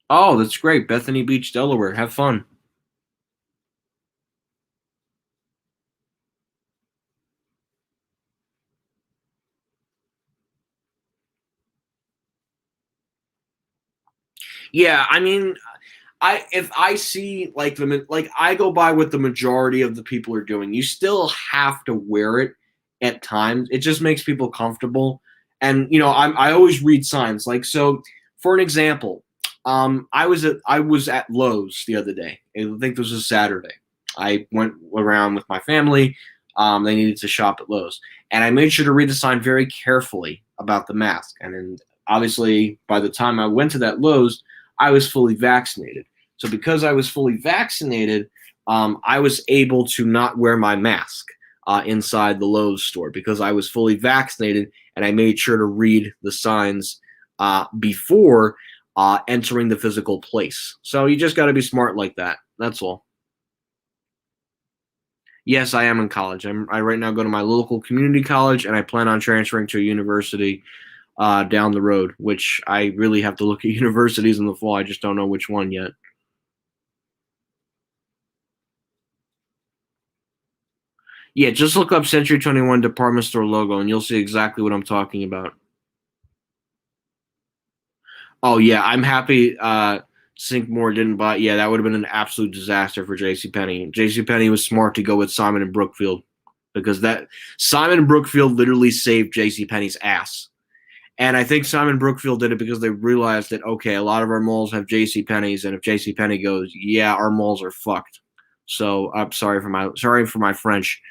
Oh, that's great. Bethany Beach, Delaware. Have fun. Yeah, I mean, if I see I go by what the majority of the people are doing. You still have to wear it at times. It just makes people comfortable. And I always read signs. Like, so for an example, I was at Lowe's the other day. I think this was Saturday. I went around with my family. They needed to shop at Lowe's, and I made sure to read the sign very carefully about the mask. And then obviously, by the time I went to that Lowe's, I was fully vaccinated. So because I was fully vaccinated, I was able to not wear my mask inside the Lowe's store because I was fully vaccinated, and I made sure to read the signs before entering the physical place. So you just got to be smart like that. That's all. Yes, I am in college. I right now go to my local community college, and I plan on transferring to a university down the road, which I really have to look at universities in the fall. I just don't know which one yet. Yeah, just look up Century 21 department store logo, and you'll see exactly what I'm talking about. Oh yeah, I'm happy Sinkmore didn't buy. Yeah, that would have been an absolute disaster for JCPenney. JCPenney was smart to go with Simon and Brookfield because that Simon and Brookfield literally saved JCPenney's ass. And I think Simon Brookfield did it because they realized that, okay, a lot of our malls have JCPenney's, and if JCPenney goes, yeah, our malls are fucked. So I'm sorry for my French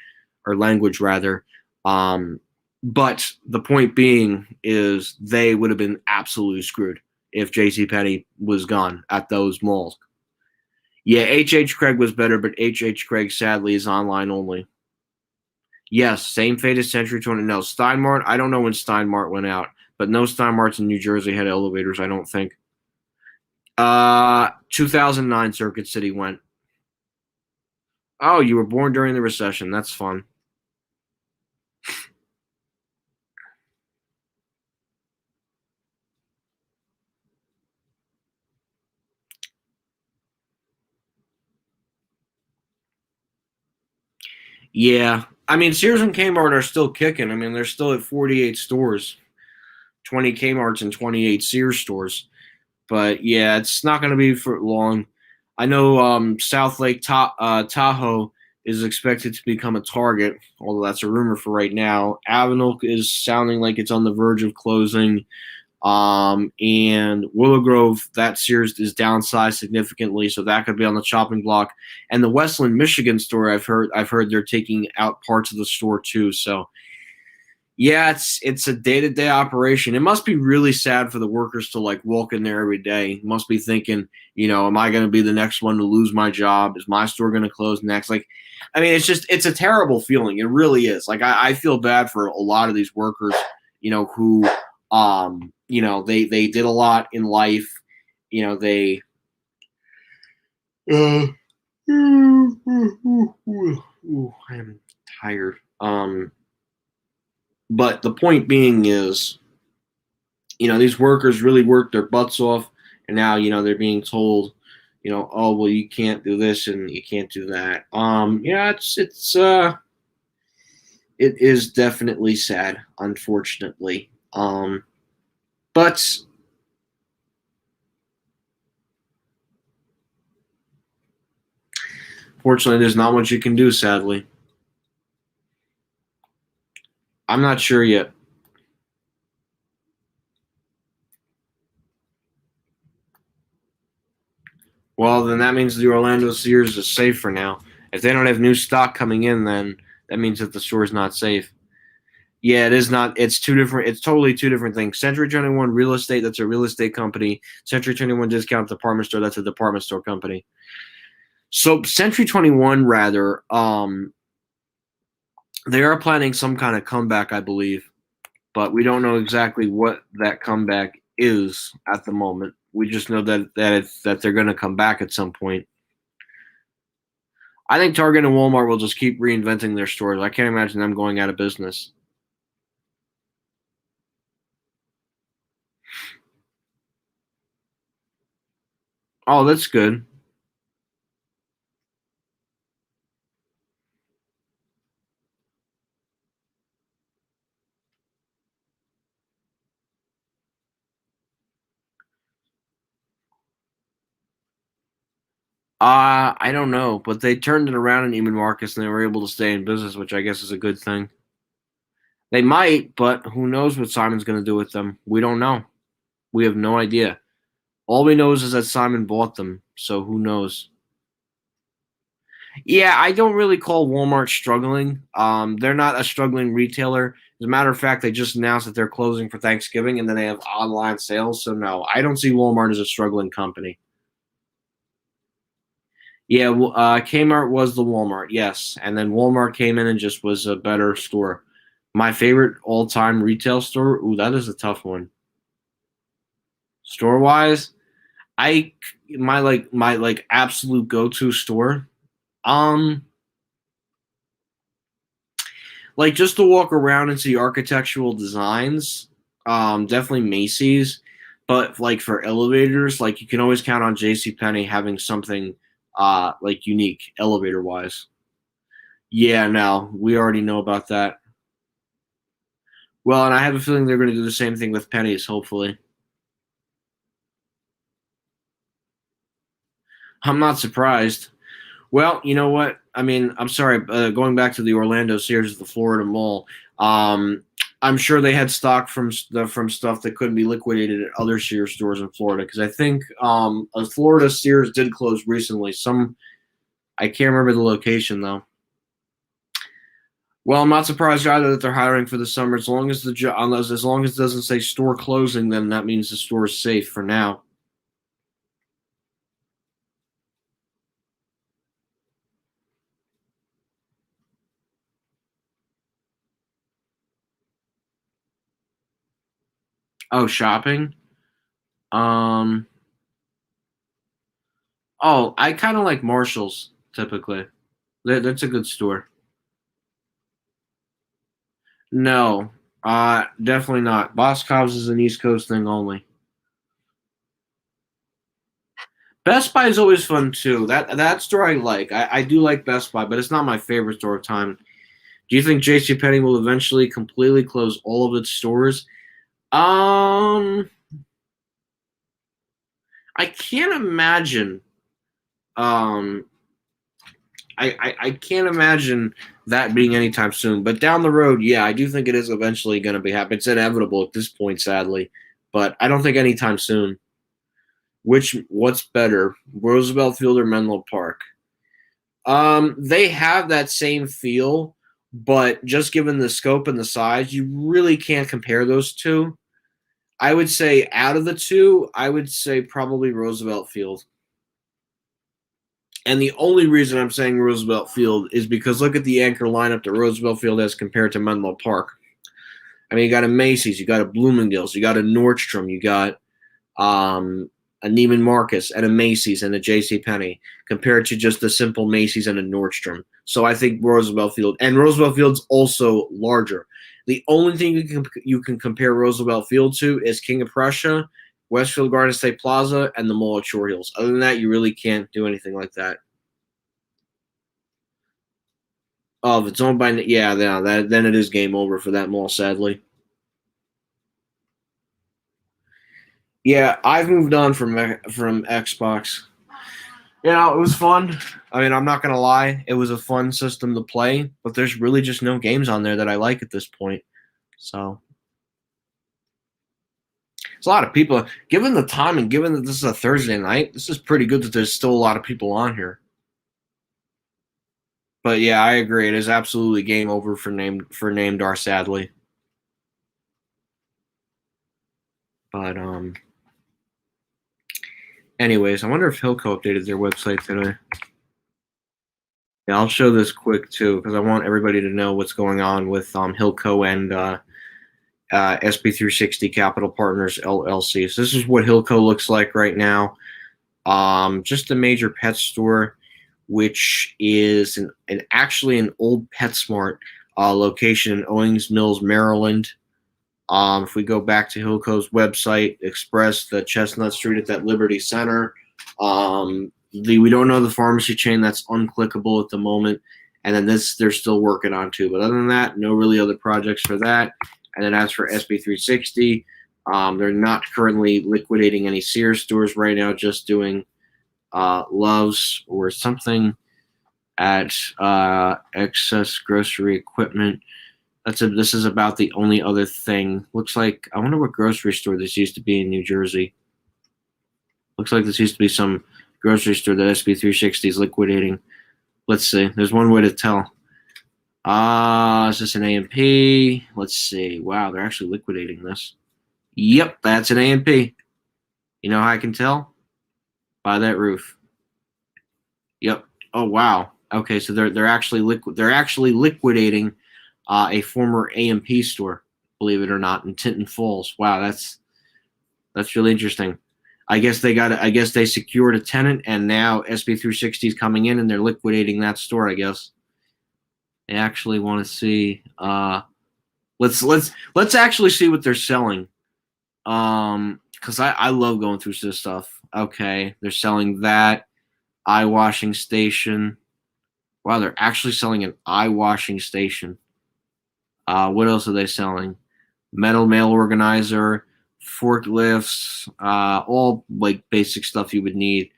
or language rather. But the point being is they would have been absolutely screwed if JCPenney was gone at those malls. Yeah, H.H. Craig was better, but H.H. Craig sadly is online only. Yes, same fate as Century 20. No, Steinmart, I don't know when Steinmart went out. but no Stein Marts in New Jersey had elevators, I don't think. 2009 Circuit City went. Oh, you were born during the recession. That's fun. Yeah. I mean, Sears and Kmart are still kicking. I mean, they're still at 48 stores, 20 Kmarts and 28 Sears stores. But yeah, it's not going to be for long. I know South Lake Tahoe is expected to become a Target, although that's a rumor for right now. Avenel is sounding like it's on the verge of closing. And Willow Grove, that Sears is downsized significantly, so that could be on the chopping block. And the Westland, Michigan store, I've heard they're taking out parts of the store too. So yeah, it's a day-to-day operation. It must be really sad for the workers to like walk in there every day. Must be thinking, am I going to be the next one to lose my job? Is my store going to close next? Like, I mean, it's a terrible feeling. It really is. Like, I feel bad for a lot of these workers, who, they did a lot in life. They, I'm tired. But the point being is, these workers really worked their butts off, and now, they're being told, oh, well, you can't do this and you can't do that. Yeah, it is definitely sad, unfortunately. But fortunately, there's not much you can do, sadly. I'm not sure yet. Well, then that means the Orlando Sears is safe for now. If they don't have new stock coming in, then that means that the store is not safe. Yeah, it is not. It's two different. It's totally two different things. Century 21 Real Estate, that's a real estate company. Century 21 Discount Department Store, that's a department store company. So Century 21, rather, they are planning some kind of comeback, I believe, but we don't know exactly what that comeback is at the moment. We just know that they're going to come back at some point. I think Target and Walmart will just keep reinventing their stores. I can't imagine them going out of business. Oh, that's good. I don't know, but they turned it around in Neiman Marcus and they were able to stay in business, which I guess is a good thing. They might, but who knows what Simon's going to do with them? We don't know. We have no idea. All we know is that Simon bought them, so who knows? Yeah, I don't really call Walmart struggling. They're not a struggling retailer. As a matter of fact, they just announced that they're closing for Thanksgiving, and then they have online sales. So no, I don't see Walmart as a struggling company. Yeah, Kmart was the Walmart, yes, and then Walmart came in and just was a better store. My favorite all-time retail store. Ooh, that is a tough one. Store wise, I my absolute go-to store. Um, like just to walk around and see architectural designs. Definitely Macy's, but like for elevators, like you can always count on Jcpenney having something like unique elevator wise. Yeah, no, we already know about that. Well, and I have a feeling they're going to do the same thing with pennies. Hopefully, I'm not surprised. Well, you know what? I mean, I'm sorry. Going back to the Orlando Sears, the Florida Mall. Um, I'm sure they had stock from stuff that couldn't be liquidated at other Sears stores in Florida because I think a Florida Sears did close recently. I can't remember the location though. Well, I'm not surprised either that they're hiring for the summer. As long as unless as long as it doesn't say store closing, then that means the store is safe for now. Oh, shopping. Um. Oh, I kind of like Marshalls typically. That's a good store. No, definitely not. Boscov's is an East Coast thing only. Best Buy is always fun too. That store I like. I do like Best Buy, but it's not my favorite store of time. Do you think JCPenney will eventually completely close all of its stores? Um, I can't imagine. Um, I can't imagine that being anytime soon. But down the road, yeah, I do think it is eventually going to be happening. It's inevitable at this point, sadly. But I don't think anytime soon. What's better, Roosevelt Field or Menlo Park? They have that same feel, but just given the scope and the size, you really can't compare those two. I would say out of the two, I would say probably Roosevelt Field. And the only reason I'm saying Roosevelt Field is because look at the anchor lineup that Roosevelt Field has compared to Menlo Park. I mean, you got a Macy's, you got a Bloomingdale's, you got a Nordstrom, you got a Neiman Marcus and a Macy's and a Jcpenney compared to just a simple Macy's and a Nordstrom. So I think Roosevelt Field and Roosevelt Field's also larger. The only thing you can compare Roosevelt Field to is King of Prussia, Westfield Garden State Plaza, and the Mall at Shore Hills. Other than that, you really can't do anything like that. Oh, if it's owned by then it is game over for that mall, sadly. Yeah, I've moved on from Xbox. It was fun. I mean, I'm not gonna lie, it was a fun system to play, but there's really just no games on there that I like at this point. So it's a lot of people. Given the time and given that this is a Thursday night, this is pretty good that there's still a lot of people on here. But yeah, I agree. It is absolutely game over for Namedar, sadly. But anyways, I wonder if Hilco updated their website today. Yeah, I'll show this quick too because I want everybody to know what's going on with Hilco and SB360 Capital Partners LLC. So this is what Hilco looks like right now. Just a major pet store, which is actually an old PetSmart location in Owings Mills, Maryland. If we go back to Hilco's website, Express the Chestnut Street at that Liberty Center. We don't know the pharmacy chain. That's unclickable at the moment. And then this they're still working on too. But other than that, no really other projects for that. And then as for SB360, they're not currently liquidating any Sears stores right now, just doing Love's or something at Excess Grocery Equipment. This is about the only other thing. Looks like I wonder what grocery store this used to be in New Jersey. Looks like this used to be some grocery store that SB360 is liquidating. Let's see. There's one way to tell. Is this an A&P? Let's see. Wow, they're actually liquidating this. Yep, that's an A&P. You know how I can tell? By that roof. Yep. Oh wow. Okay, so they're actually liquidating a former A&P store, believe it or not, in Tinton Falls. Wow, that's really interesting. I guess they secured a tenant, and now SB360 is coming in, and they're liquidating that store. I guess they actually want to see. Let's actually see what they're selling. Because I love going through this stuff. Okay, they're selling that eye washing station. Wow, they're actually selling an eye washing station. What else are they selling? Metal mail organizer, forklifts, all like basic stuff you would need.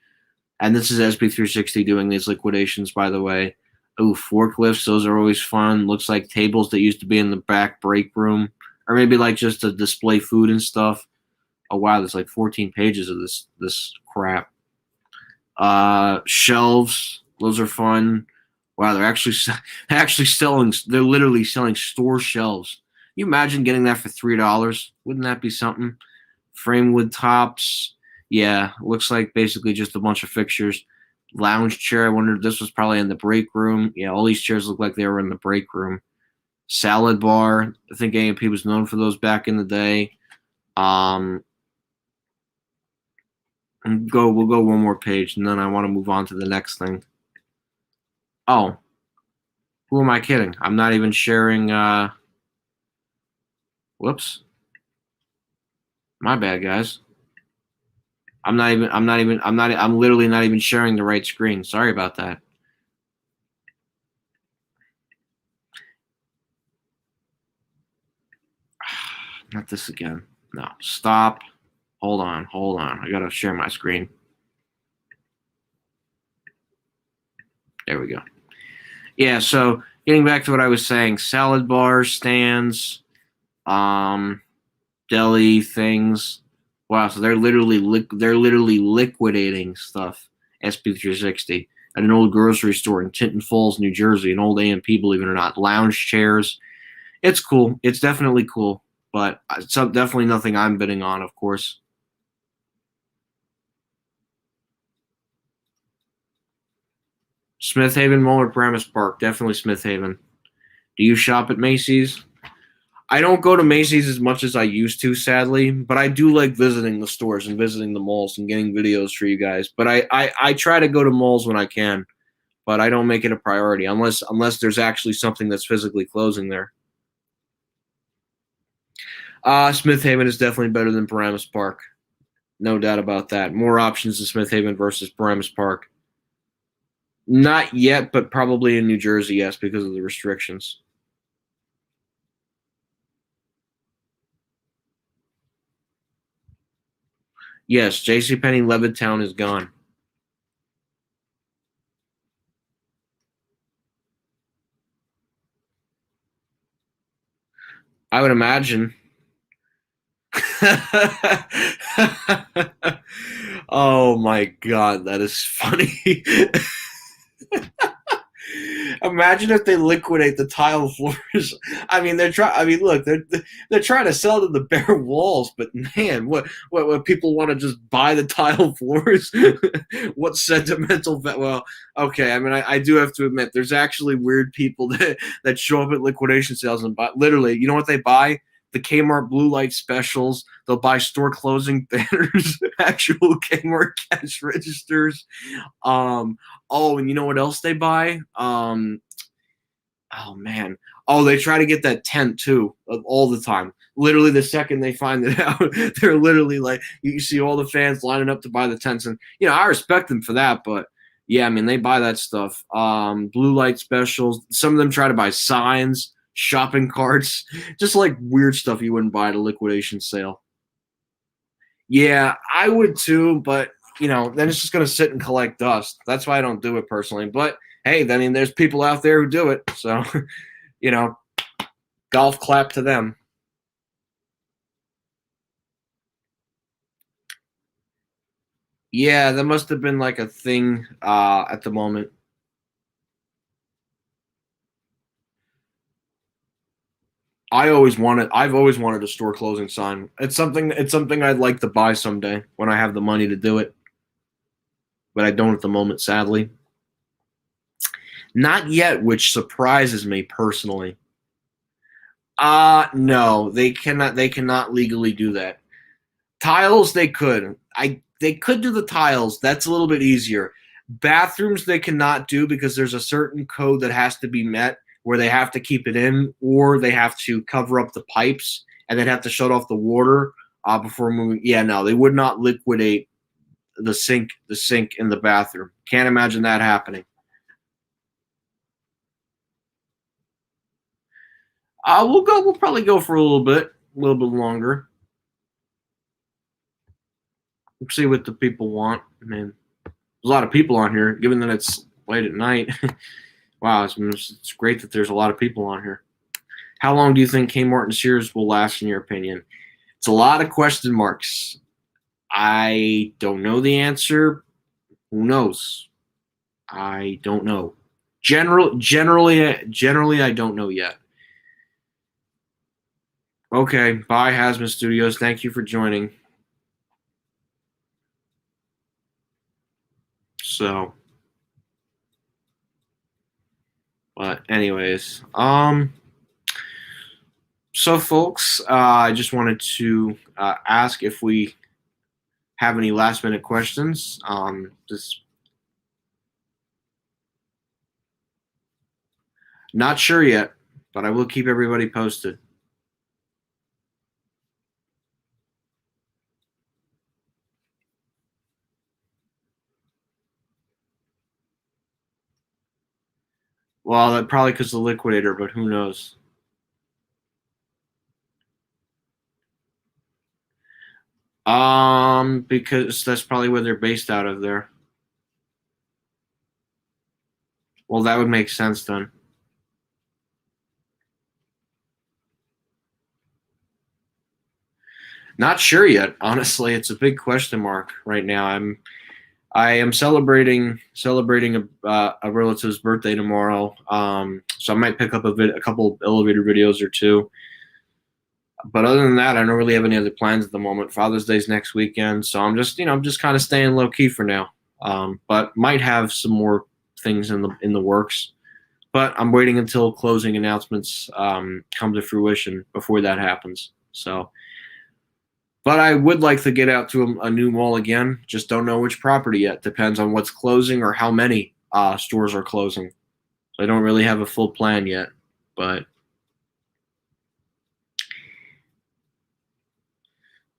And this is SB360 doing these liquidations, by the way. Oh, forklifts, those are always fun. Looks like tables that used to be in the back break room, or maybe like just to display food and stuff. Oh wow, there's like 14 pages of this crap. Shelves, those are fun. Wow, they're actually selling. They're literally selling store shelves. Can you imagine getting that for $3? Wouldn't that be something? Frame wood tops. Yeah, looks like basically just a bunch of fixtures. Lounge chair. I wondered this was probably in the break room. Yeah, all these chairs look like they were in the break room. Salad bar. I think A&P was known for those back in the day. Um, we'll go one more page, and then I want to move on to the next thing. Oh, who am I kidding? I'm not even sharing. Whoops, my bad, guys. I'm literally not even sharing the right screen. Sorry about that. Not this again. No, stop. Hold on. I gotta share my screen. There we go. Yeah, so getting back to what I was saying, salad bars, stands, deli things. Wow, so they're literally liquidating stuff. SP360 at an old grocery store in Tinton Falls, New Jersey, an old A&P, believe it or not. Lounge chairs. It's cool. It's definitely cool, but it's definitely nothing I'm bidding on, of course. Smith Haven Mall or Paramus Park? Definitely Smith Haven. Do you shop at Macy's? I don't go to Macy's as much as I used to, sadly, but I do like visiting the stores and visiting the malls and getting videos for you guys. But I try to go to malls when I can, but I don't make it a priority unless there's actually something that's physically closing there. Smith Haven is definitely better than Paramus Park. No doubt about that. More options in Smith Haven versus Paramus Park. Not yet, but probably in New Jersey, yes, because of the restrictions. Yes, Jcpenney Levittown is gone. I would imagine. Oh my god, that is funny. Imagine if they liquidate the tile floors. I mean, look, they're trying to sell to the bare walls, but man, what people want to just buy the tile floors? What sentimental? Well, okay. I mean, I do have to admit, there's actually weird people that show up at liquidation sales and buy. Literally, you know what they buy? The Kmart blue light specials. They'll buy store closing banners, actual Kmart cash registers. Oh, and you know what else they buy? Oh man. Oh, they try to get that tent too, all the time. Literally, the second they find it out, they're literally like, you see all the fans lining up to buy the tents, and I respect them for that. But yeah, I mean, they buy that stuff. Blue light specials. Some of them try to buy signs, shopping carts, just like weird stuff you wouldn't buy at a liquidation sale. Yeah, I would too, but then it's just gonna sit and collect dust. That's why I don't do it personally. But hey, I mean, there's people out there who do it, so you know, golf clap to them. Yeah, that must have been like a thing at the moment. I've always wanted a store closing sign. It's something I'd like to buy someday when I have the money to do it, but I don't at the moment, sadly. Not yet, which surprises me personally. No, they cannot legally do that. Tiles they could. They could do the tiles. That's a little bit easier. Bathrooms they cannot do because there's a certain code that has to be met where they have to keep it in or they have to cover up the pipes and then have to shut off the water before moving. Yeah, no, they would not liquidate the sink in the bathroom. Can't imagine that happening. We'll probably go for a little bit longer. We'll see what the people want. I mean, there's a lot of people on here, given that it's late at night. Wow, it's great that there's a lot of people on here. How long do you think Kmart and Sears will last, in your opinion? It's a lot of question marks. I don't know the answer. Who knows? I don't know. Generally, I don't know yet. Okay, bye, Hasma Studios. Thank you for joining. So, but anyways, So, folks, I just wanted to ask if we have any last-minute questions. Just not sure yet, but I will keep everybody posted. Well, that probably because the liquidator, but who knows? Because that's probably where they're based out of there. Well, that would make sense then. Not sure yet. Honestly, it's a big question mark right now. I am celebrating a relative's birthday tomorrow. So I might pick up a couple elevator videos or two. But other than that, I don't really have any other plans at the moment. Father's Day's next weekend, so I'm just kind of staying low key for now. But might have some more things in the works. But I'm waiting until closing announcements come to fruition before that happens. So, but I would like to get out to a new mall again. Just don't know which property yet. Depends on what's closing or how many stores are closing. So I don't really have a full plan yet. But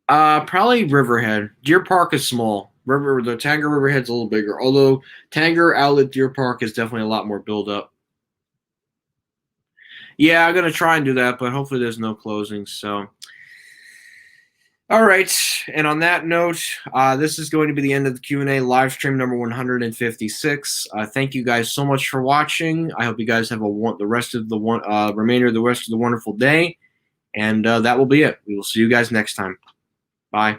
probably Riverhead. Deer Park is small. The Tanger Riverhead's a little bigger. Although Tanger Outlet Deer Park is definitely a lot more build up. Yeah, I'm gonna try and do that, but hopefully there's no closings. So, all right. And on that note, this is going to be the end of the Q&A live stream number 156. Thank you guys so much for watching. I hope you guys have the rest of the remainder of the rest of the wonderful day, and that will be it. We will see you guys next time.